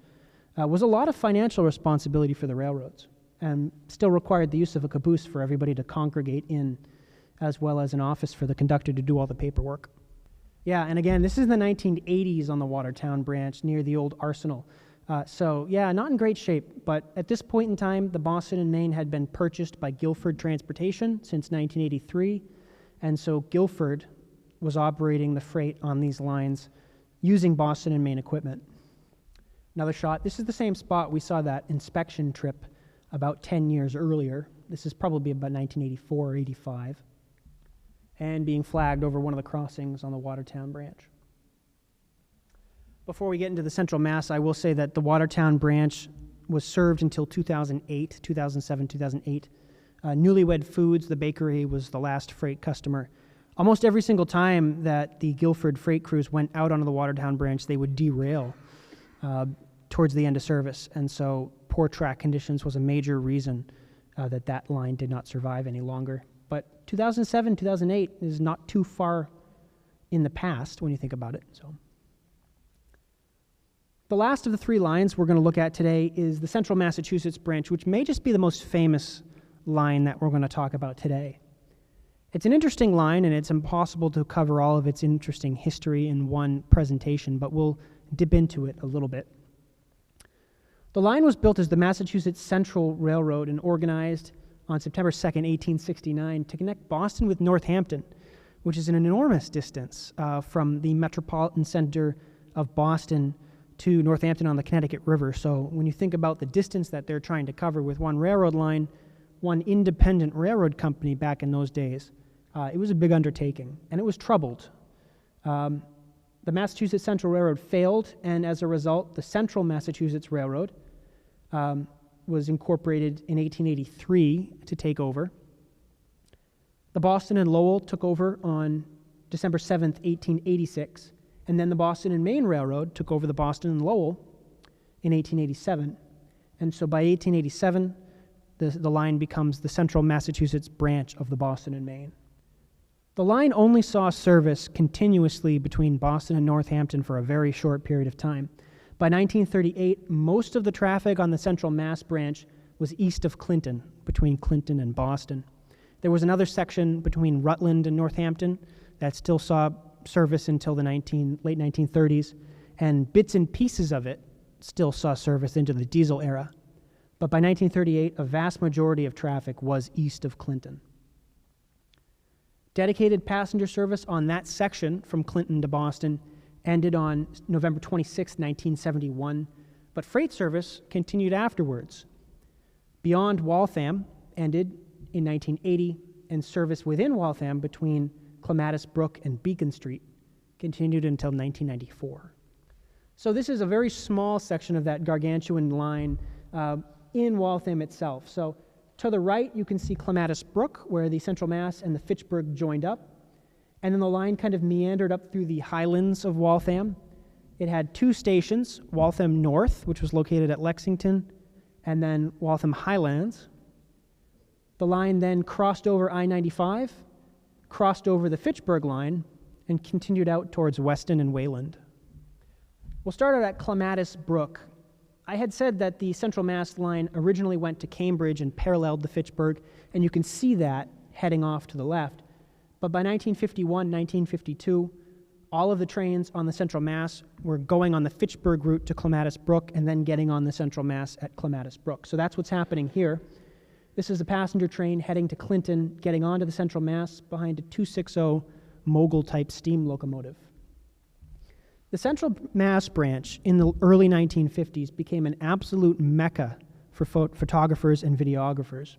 was a lot of financial responsibility for the railroads, and still required the use of a caboose for everybody to congregate in, as well as an office for the conductor to do all the paperwork. Yeah, and again, this is the 1980s on the Watertown branch near the old arsenal. So yeah, not in great shape, but at this point in time, the Boston and Maine had been purchased by Guilford Transportation since 1983, and so Guilford was operating the freight on these lines using Boston and Maine equipment. Another shot. This is the same spot we saw that inspection trip about 10 years earlier. This is probably about 1984 or 85. And being flagged over one of the crossings on the Watertown branch. Before we get into the Central Mass, I will say that the Watertown branch was served until 2008, 2007, 2008. Newlywed Foods, the bakery, was the last freight customer. Almost every single time that the Guilford freight crews went out onto the Watertown branch, they would derail towards the end of service. And so poor track conditions was a major reason that line did not survive any longer. But 2007, 2008 is not too far in the past when you think about it. So, the last of the 3 lines we're going to look at today is the Central Massachusetts branch, which may just be the most famous line that we're going to talk about today. It's an interesting line, and it's impossible to cover all of its interesting history in one presentation, but we'll dip into it a little bit. The line was built as the Massachusetts Central Railroad and organized on September 2nd, 1869, to connect Boston with Northampton, which is an enormous distance from the metropolitan center of Boston to Northampton on the Connecticut River. So when you think about the distance that they're trying to cover with one railroad line, one independent railroad company back in those days, it was a big undertaking, and it was troubled. The Massachusetts Central Railroad failed, and as a result, the Central Massachusetts Railroad was incorporated in 1883 to take over. The Boston and Lowell took over on December 7th, 1886, and then the Boston and Maine Railroad took over the Boston and Lowell in 1887. And so by 1887, the line becomes the Central Massachusetts branch of the Boston and Maine. The line only saw service continuously between Boston and Northampton for a very short period of time. By 1938, most of the traffic on the Central Mass branch was east of Clinton, between Clinton and Boston. There was another section between Rutland and Northampton that still saw service until the late 1930s, and bits and pieces of it still saw service into the diesel era. But by 1938, a vast majority of traffic was east of Clinton. Dedicated passenger service on that section from Clinton to Boston ended on November 26, 1971, but freight service continued afterwards. Beyond Waltham ended in 1980, and service within Waltham between Clematis Brook and Beacon Street continued until 1994. So this is a very small section of that gargantuan line in Waltham itself. So to the right, you can see Clematis Brook, where the Central Mass and the Fitchburg joined up. And then the line kind of meandered up through the highlands of Waltham. It had two stations, Waltham North, which was located at Lexington, and then Waltham Highlands. The line then crossed over I-95, crossed over the Fitchburg line, and continued out towards Weston and Wayland. We'll start out at Clematis Brook. I had said that the Central Mass line originally went to Cambridge and paralleled the Fitchburg, and you can see that heading off to the left. But by 1951, 1952, all of the trains on the Central Mass were going on the Fitchburg route to Clematis Brook and then getting on the Central Mass at Clematis Brook. So that's what's happening here. This is a passenger train heading to Clinton, getting onto the Central Mass behind a 260 mogul-type steam locomotive. The Central Mass branch in the early 1950s became an absolute mecca for photographers and videographers.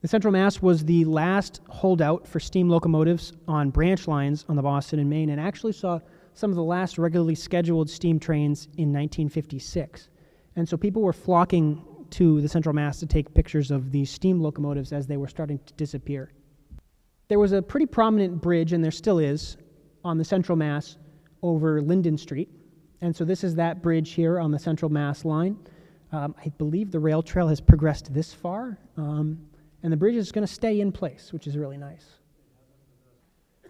The Central Mass was the last holdout for steam locomotives on branch lines on the Boston and Maine, and actually saw some of the last regularly scheduled steam trains in 1956. And so people were flocking to the Central Mass to take pictures of these steam locomotives as they were starting to disappear. There was a pretty prominent bridge, and there still is, on the Central Mass over Linden Street. And so this is that bridge here on the Central Mass line. I believe the rail trail has progressed this far, and the bridge is going to stay in place, which is really nice.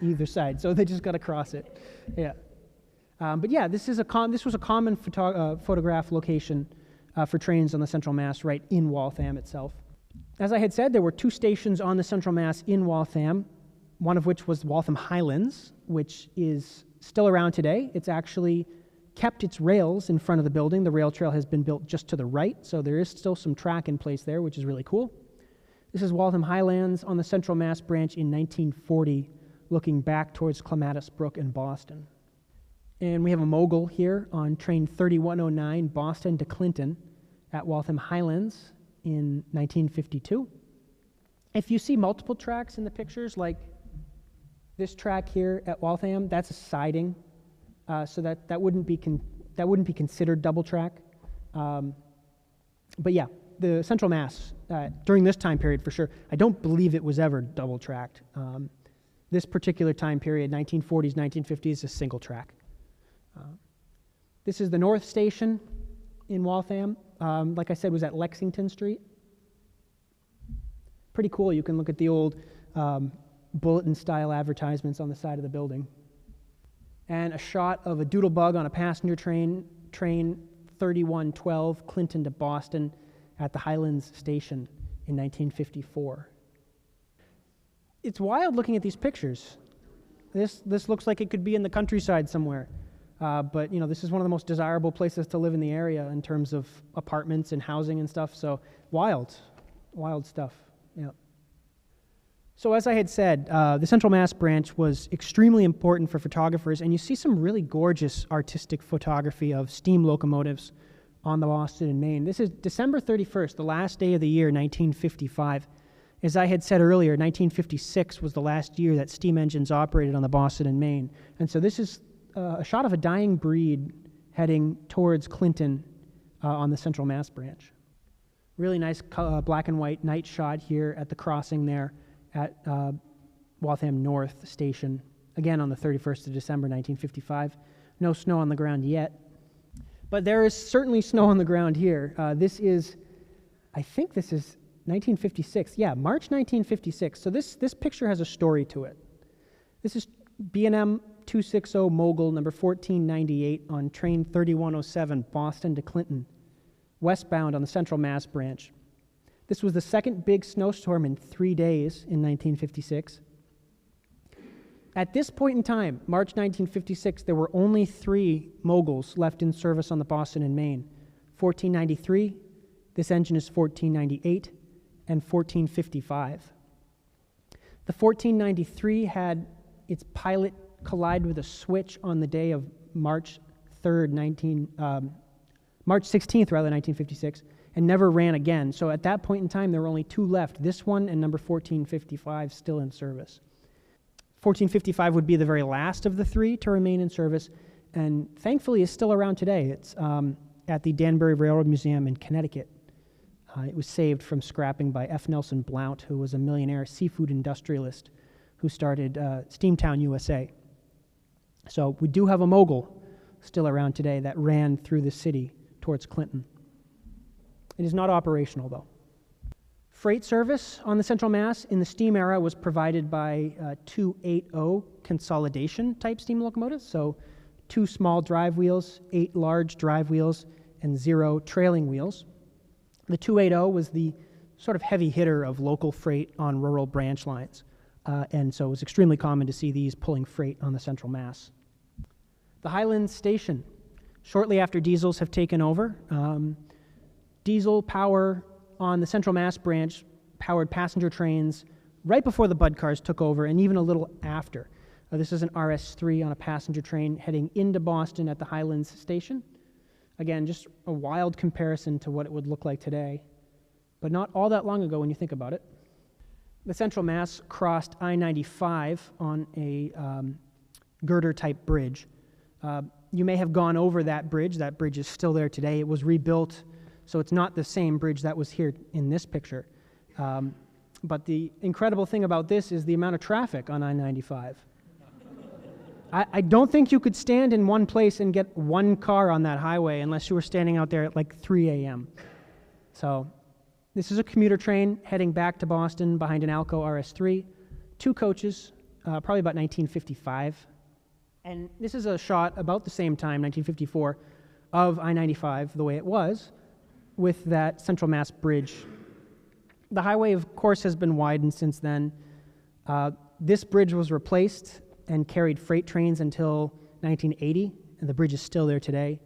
Either side, so they just got to cross it. Yeah. But yeah, this was a common photograph location for trains on the Central Mass right in Waltham itself. As I had said, there were two stations on the Central Mass in Waltham, one of which was Waltham Highlands, which is still around today. It's actually kept its rails in front of the building. The rail trail has been built just to the right, so there is still some track in place there, which is really cool. This is Waltham Highlands on the Central Mass branch in 1940, looking back towards Clematis Brook and Boston. And we have a mogul here on train 3109, Boston to Clinton, at Waltham Highlands in 1952. If you see multiple tracks in the pictures, like this track here at Waltham, that's a siding, so that wouldn't be considered double track. But yeah, the Central Mass during this time period for sure, I don't believe it was ever double tracked. This particular time period, 1940s, 1950s, is a single track. This is the North Station in Waltham. Like I said, was at Lexington Street. Pretty cool. You can look at the old bulletin-style advertisements on the side of the building. And a shot of a doodlebug on a passenger train 3112, Clinton to Boston, at the Highlands Station in 1954. It's wild looking at these pictures. This looks like it could be in the countryside somewhere. But you know, this is one of the most desirable places to live in the area in terms of apartments and housing and stuff, so wild. Wild stuff. Yeah. So as I had said, the Central Mass branch was extremely important for photographers, and you see some really gorgeous artistic photography of steam locomotives on the Boston and Maine. This is December 31st, the last day of the year, 1955. As I had said earlier, 1956 was the last year that steam engines operated on the Boston and Maine. And so this is a shot of a dying breed heading towards Clinton on the Central Mass branch. Really nice black and white night shot here at the crossing there at Waltham North Station, again on the 31st of December, 1955. No snow on the ground yet, but there is certainly snow on the ground here. I think this is 1956. Yeah, March 1956. So this picture has a story to it. This is B&M 260 Mogul number 1498 on train 3107 Boston to Clinton, westbound on the Central Mass branch. This was the second big snowstorm in 3 days in 1956. At this point in time, March 1956, there were only 3 Moguls left in service on the Boston and Maine. 1493, this engine is 1498, and 1455. The 1493 had its pilot collide with a switch on the day of March 16th, 1956, and never ran again. So at that point in time, there were only 2 left, this one and number 1455 still in service. 1455 would be the very last of the 3 to remain in service, and thankfully is still around today. It's at the Danbury Railroad Museum in Connecticut. It was saved from scrapping by F. Nelson Blount, who was a millionaire seafood industrialist who started Steamtown, USA. So we do have a Mogul still around today that ran through the city towards Clinton. It is not operational, though. Freight service on the Central Mass in the steam era was provided by 280 consolidation type steam locomotives, so 2 small drive wheels, 8 large drive wheels, and 0 trailing wheels. The 280 was the sort of heavy hitter of local freight on rural branch lines, and so it was extremely common to see these pulling freight on the Central Mass. The Highlands Station, shortly after diesels have taken over, diesel power on the Central Mass branch powered passenger trains right before the Bud cars took over, and even a little after. This is an RS3 on a passenger train heading into Boston at the Highlands Station. Again, just a wild comparison to what it would look like today, but not all that long ago when you think about it. The Central Mass crossed I-95 on a girder-type bridge. You may have gone over that bridge. That bridge is still there today. It was rebuilt, so it's not the same bridge that was here in this picture. But the incredible thing about this is the amount of traffic on I-95. I don't think you could stand in one place and get 1 car on that highway unless you were standing out there at like 3 a.m. So this is a commuter train heading back to Boston behind an Alco RS3, 2 coaches, probably about 1955. And this is a shot about the same time, 1954, of I-95 the way it was with that Central Mass bridge. The highway, of course, has been widened since then. This bridge was replaced and carried freight trains until 1980, and the bridge is still there today.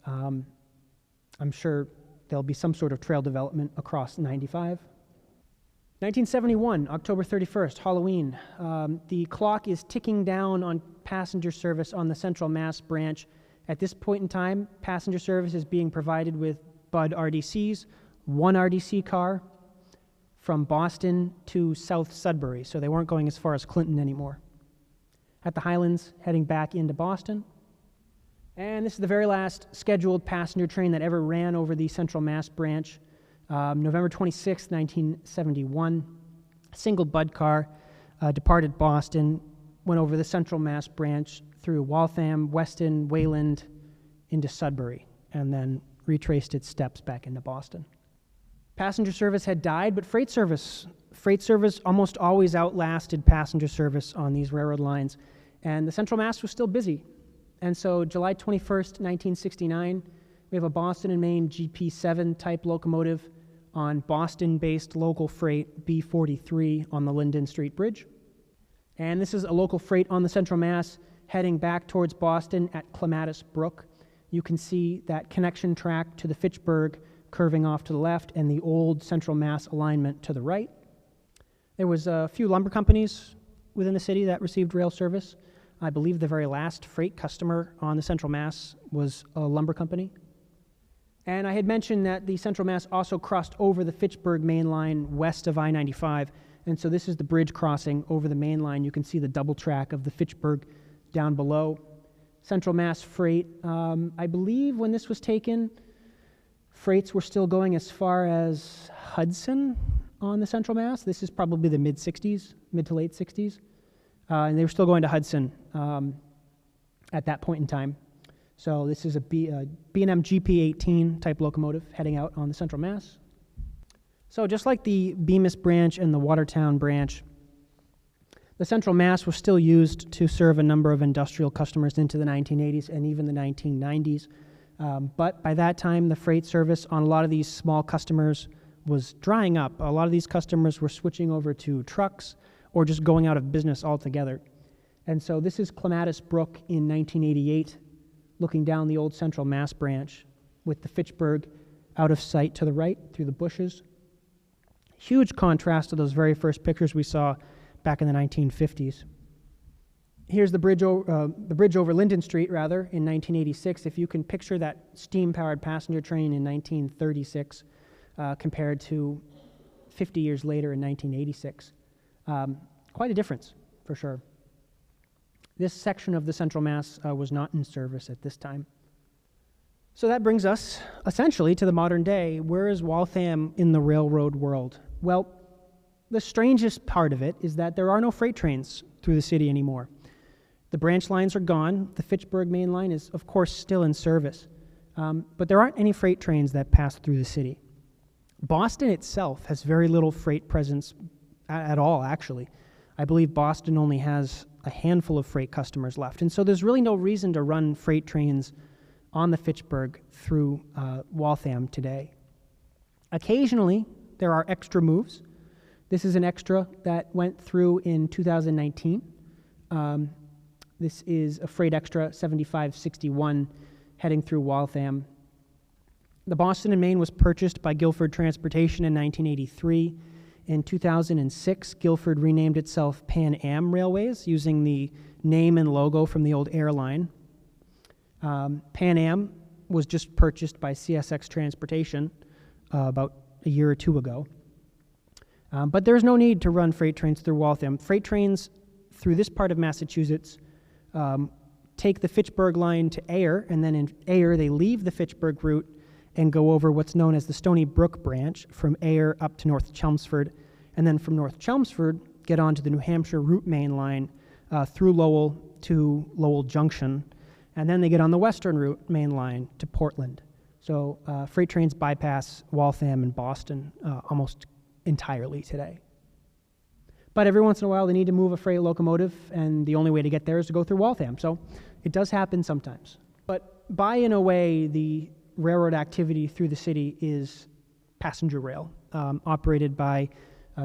I'm sure there'll be some sort of trail development across 95. 1971, October 31st, Halloween. The clock is ticking down on passenger service on the Central Mass branch. At this point in time, passenger service is being provided with Bud RDCs, 1 RDC car from Boston to South Sudbury, so they weren't going as far as Clinton anymore. At the Highlands, heading back into Boston. And this is the very last scheduled passenger train that ever ran over the Central Mass branch. November 26, 1971, a single Bud car departed Boston, went over the Central Mass branch through Waltham, Weston, Wayland, into Sudbury, and then retraced its steps back into Boston. Passenger service had died, but freight service almost always outlasted passenger service on these railroad lines, and the Central Mass was still busy. And so July 21st, 1969, we have a Boston and Maine GP7 type locomotive on Boston-based local freight B43 on the Linden Street Bridge. And this is a local freight on the Central Mass heading back towards Boston at Clematis Brook. You can see that connection track to the Fitchburg curving off to the left and the old Central Mass alignment to the right. There was a few lumber companies within the city that received rail service. I believe the very last freight customer on the Central Mass was a lumber company. And I had mentioned that the Central Mass also crossed over the Fitchburg main line west of I-95. And so this is the bridge crossing over the main line. You can see the double track of the Fitchburg down below. Central Mass freight, I believe when this was taken, freights were still going as far as Hudson on the Central Mass. This is probably the mid to late 60s. And they were still going to Hudson at that point in time. So this is a B&M GP18 type locomotive heading out on the Central Mass. So just like the Bemis branch and the Watertown branch, the Central Mass was still used to serve a number of industrial customers into the 1980s and even the 1990s. But by that time, the freight service on a lot of these small customers was drying up. A lot of these customers were switching over to trucks or just going out of business altogether. And so this is Clematis Brook in 1988, looking down the old Central Mass branch with the Fitchburg out of sight to the right through the bushes. Huge contrast to those very first pictures we saw back in the 1950s. Here's the bridge over Linden Street, in 1986. If you can picture that steam-powered passenger train in 1936 compared to 50 years later in 1986. Quite a difference, for sure. This section of the Central Mass was not in service at this time. So that brings us, essentially, to the modern day. Where is Waltham in the railroad world? Well, the strangest part of it is that there are no freight trains through the city anymore. The branch lines are gone. The Fitchburg main line is, of course, still in service. But there aren't any freight trains that pass through the city. Boston itself has very little freight presence at all, actually. I believe Boston only has a handful of freight customers left. And so there's really no reason to run freight trains on the Fitchburg through Waltham today. Occasionally, there are extra moves. This is an extra that went through in 2019. This is a freight extra 7561 heading through Waltham. The Boston and Maine was purchased by Guilford Transportation in 1983. In 2006, Guilford renamed itself Pan Am Railways using the name and logo from the old airline. Pan Am was just purchased by CSX Transportation about a year or two ago. But there's no need to run freight trains through Waltham. Freight trains through this part of Massachusetts take the Fitchburg line to Ayr, and then in Ayr they leave the Fitchburg route and go over what's known as the Stony Brook branch from Ayr up to North Chelmsford, and then from North Chelmsford get onto the New Hampshire route main line through Lowell to Lowell Junction, and then they get on the Western route main line to Portland. So freight trains bypass Waltham and Boston almost entirely today. But every once in a while they need to move a freight locomotive, and the only way to get there is to go through Waltham. So it does happen sometimes. But by and away, the railroad activity through the city is passenger rail, operated by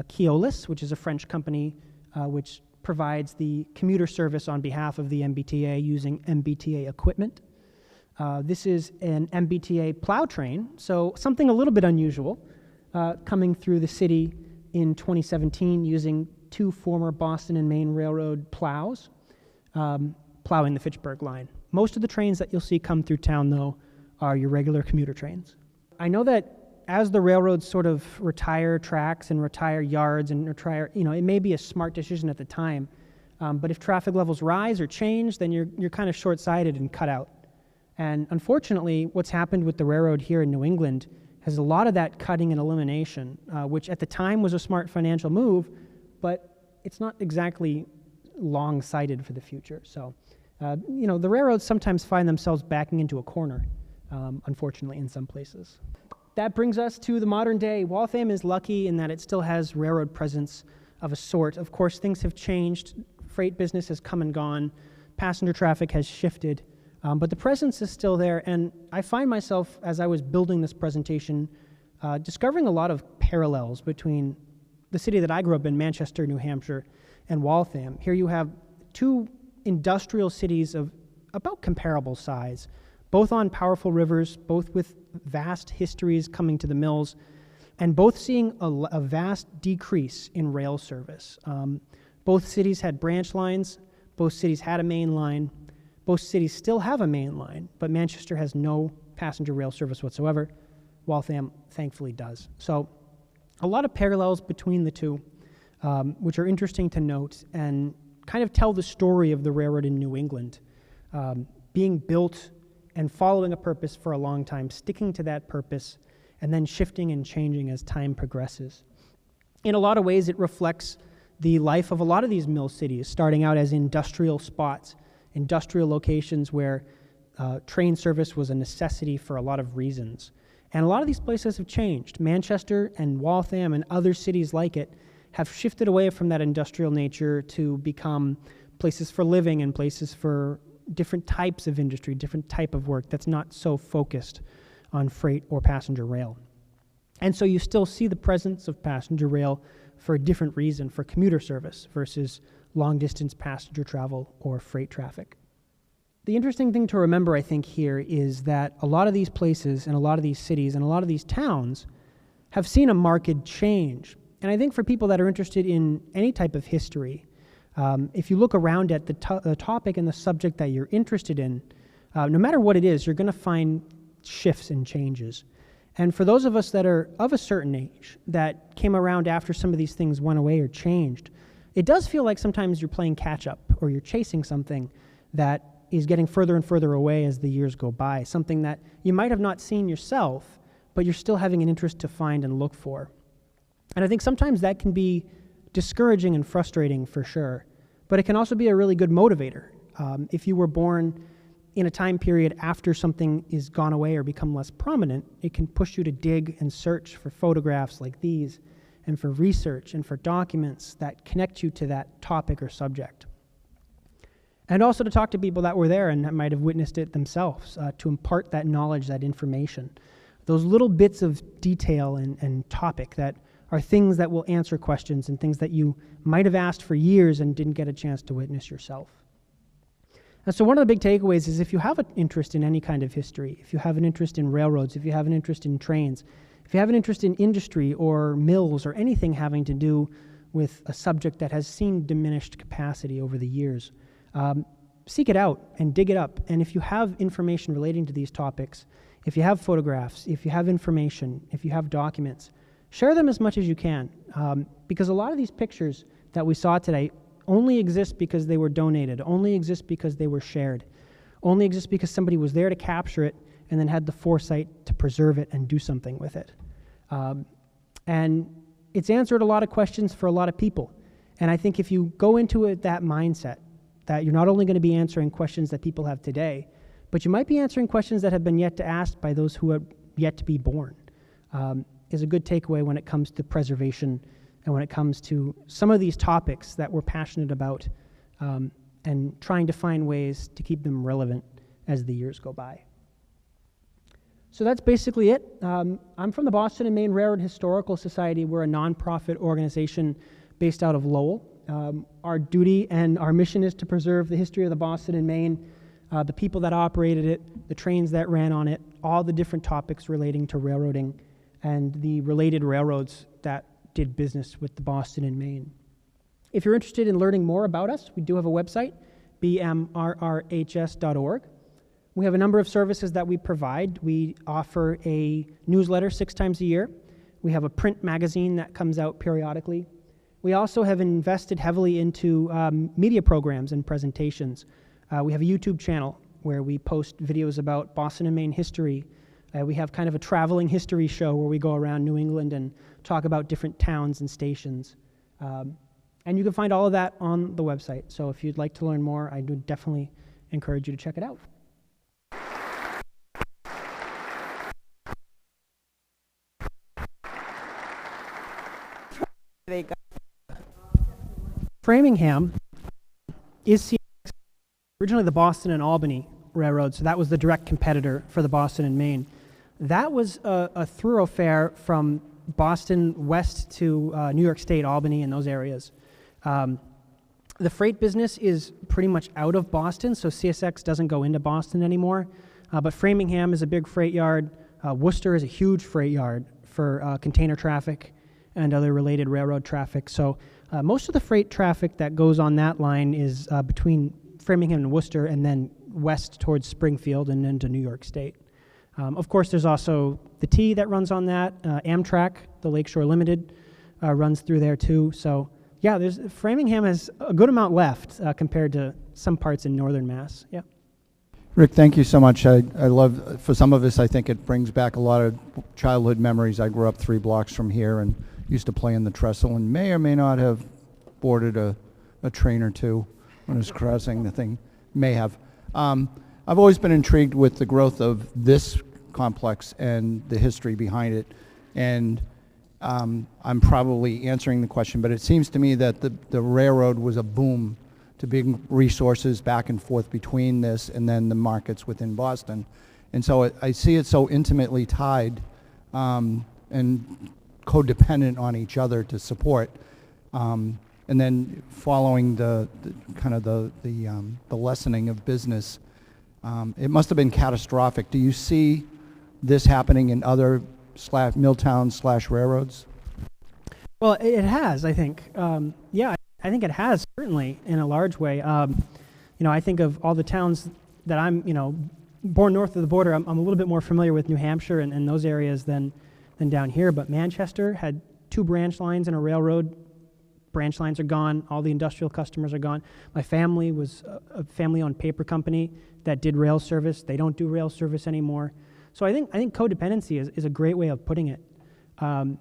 Keolis, which is a French company which provides the commuter service on behalf of the MBTA using MBTA equipment. This is an MBTA plow train, so something a little bit unusual, coming through the city in 2017 using two former Boston and Maine Railroad plows, plowing the Fitchburg line. Most of the trains that you'll see come through town, though, are your regular commuter trains. I know that as the railroads sort of retire tracks and retire yards and retire, it may be a smart decision at the time, but if traffic levels rise or change, then you're kind of short-sighted and cut out. And unfortunately, what's happened with the railroad here in New England has a lot of that cutting and elimination, which at the time was a smart financial move, but it's not exactly long-sighted for the future. So, the railroads sometimes find themselves backing into a corner, unfortunately, in some places. That brings us to the modern day. Waltham is lucky in that it still has railroad presence of a sort. Of course, things have changed. Freight business has come and gone. Passenger traffic has shifted. But the presence is still there, and I find myself, as I was building this presentation, discovering a lot of parallels between the city that I grew up in, Manchester, New Hampshire, and Waltham. Here you have two industrial cities of about comparable size, both on powerful rivers, both with vast histories coming to the mills, and both seeing a vast decrease in rail service. Both cities had branch lines, both cities had a main line, both cities still have a main line, but Manchester has no passenger rail service whatsoever. Waltham thankfully does. So a lot of parallels between the two, which are interesting to note and kind of tell the story of the railroad in New England, being built and following a purpose for a long time, sticking to that purpose, and then shifting and changing as time progresses. In a lot of ways, it reflects the life of a lot of these mill cities, starting out as industrial spots, industrial locations where train service was a necessity for a lot of reasons. And a lot of these places have changed. Manchester and Waltham and other cities like it have shifted away from that industrial nature to become places for living and places for different types of industry, different type of work that's not so focused on freight or passenger rail. And so you still see the presence of passenger rail for a different reason, for commuter service versus long-distance passenger travel or freight traffic. The interesting thing to remember, I think, here is that a lot of these places and a lot of these cities and a lot of these towns have seen a marked change. And I think for people that are interested in any type of history, if you look around at the topic and the subject that you're interested in, no matter what it is, you're going to find shifts and changes. And for those of us that are of a certain age that came around after some of these things went away or changed, it does feel like sometimes you're playing catch up or you're chasing something that is getting further and further away as the years go by, something that you might have not seen yourself, but you're still having an interest to find and look for. And I think sometimes that can be discouraging and frustrating for sure, but it can also be a really good motivator. If you were born in a time period after something is gone away or become less prominent, it can push you to dig and search for photographs like these and for research and for documents that connect you to that topic or subject. And also to talk to people that were there and that might have witnessed it themselves, to impart that knowledge, that information. Those little bits of detail and topic that are things that will answer questions and things that you might have asked for years and didn't get a chance to witness yourself. And so one of the big takeaways is if you have an interest in any kind of history, if you have an interest in railroads, if you have an interest in trains, if you have an interest in industry or mills or anything having to do with a subject that has seen diminished capacity over the years, seek it out and dig it up. And if you have information relating to these topics, if you have photographs, if you have information, if you have documents, share them as much as you can, because a lot of these pictures that we saw today only exist because they were donated, only exist because they were shared, only exist because somebody was there to capture it and then had the foresight to preserve it and do something with it. And it's answered a lot of questions for a lot of people. And I think if you go into it that mindset, that you're not only going to be answering questions that people have today, but you might be answering questions that have been yet to ask by those who are yet to be born, is a good takeaway when it comes to preservation and when it comes to some of these topics that we're passionate about, and trying to find ways to keep them relevant as the years go by. So that's basically it. I'm from the Boston and Maine Railroad Historical Society. We're a nonprofit organization based out of Lowell. Our duty and our mission is to preserve the history of the Boston and Maine, the people that operated it, the trains that ran on it, all the different topics relating to railroading, and the related railroads that did business with the Boston and Maine. If you're interested in learning more about us, we do have a website, bmrrhs.org. We have a number of services that we provide. We offer a newsletter 6 times a year. We have a print magazine that comes out periodically. We also have invested heavily into media programs and presentations. We have a YouTube channel where we post videos about Boston and Maine history. We have kind of a traveling history show where we go around New England and talk about different towns and stations. And you can find all of that on the website. So if you'd like to learn more, I would definitely encourage you to check it out. Framingham is originally the Boston and Albany Railroad, so that was the direct competitor for the Boston and Maine. That was a thoroughfare from Boston west to New York State, Albany, and those areas. The freight business is pretty much out of Boston, so CSX doesn't go into Boston anymore. but Framingham is a big freight yard. Worcester is a huge freight yard for container traffic and other related railroad traffic. So most of the freight traffic that goes on that line is between Framingham and Worcester, and then west towards Springfield and into New York State. Of course, there's also the T that runs on that. Amtrak, the Lakeshore Limited, runs through there too. So yeah, Framingham has a good amount left compared to some parts in northern Mass. Yeah. Rick, thank you so much. I love, for some of us, I think it brings back a lot of childhood memories. I grew up 3 blocks from here and used to play in the trestle and may or may not have boarded a train or two when I was crossing the thing. May have. I've always been intrigued with the growth of this complex and the history behind it. And I'm probably answering the question, but it seems to me that the railroad was a boom to big resources back and forth between this and then the markets within Boston. And so I see it so intimately tied and codependent on each other to support. And then following the lessening of business, it must have been catastrophic. Do you see this happening in other mill towns / railroads? Well, it has, I think. Yeah, I think it has, certainly, in a large way. I think of all the towns that I'm, born north of the border. I'm a little bit more familiar with New Hampshire and those areas than down here. But Manchester had 2 branch lines and a railroad. Branch lines are gone. All the industrial customers are gone. My family was a family-owned paper company that did rail service. They don't do rail service anymore. So I think codependency is a great way of putting it. And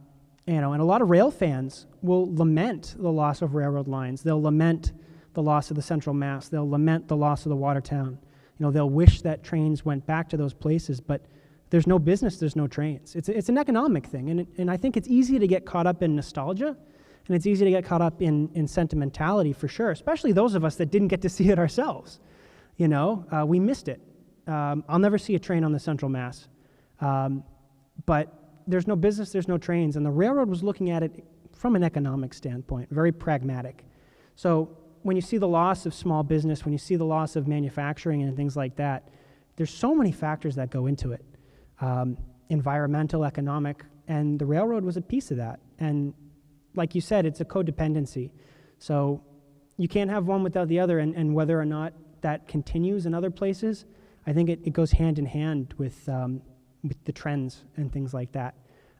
a lot of rail fans will lament the loss of railroad lines. They'll lament the loss of the Central Mass. They'll lament the loss of the Watertown. They'll wish that trains went back to those places, but there's no business, there's no trains. It's an economic thing, and I think it's easy to get caught up in nostalgia, and it's easy to get caught up in sentimentality for sure, especially those of us that didn't get to see it ourselves. We missed it. I'll never see a train on the Central Mass, but there's no business, there's no trains, and the railroad was looking at it from an economic standpoint, very pragmatic. So when you see the loss of small business, when you see the loss of manufacturing and things like that, there's so many factors that go into it. Environmental, economic, and the railroad was a piece of that. And like you said, it's a codependency. So you can't have one without the other, and whether or not that continues in other places, I think it goes hand in hand with the trends and things like that.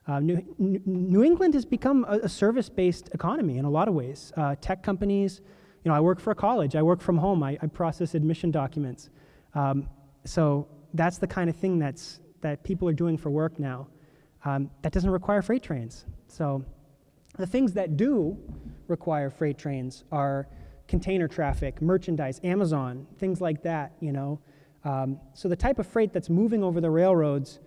New England has become a service-based economy in a lot of ways. Tech companies, I work for a college, I work from home, I process admission documents. So that's the kind of thing that people are doing for work now. That doesn't require freight trains. So the things that do require freight trains are container traffic, merchandise, Amazon, things like that, So the type of freight that's moving over the railroads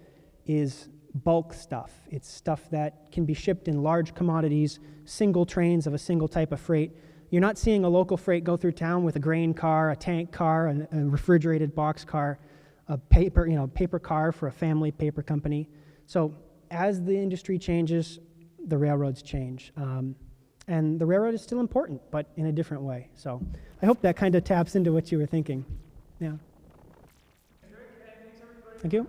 is bulk stuff. It's stuff that can be shipped in large commodities, single trains of a single type of freight. You're not seeing a local freight go through town with a grain car, a tank car, a refrigerated box car, a paper car for a family paper company. So as the industry changes, the railroads change. And the railroad is still important, but in a different way. So I hope that kind of taps into what you were thinking. Yeah. Thank you.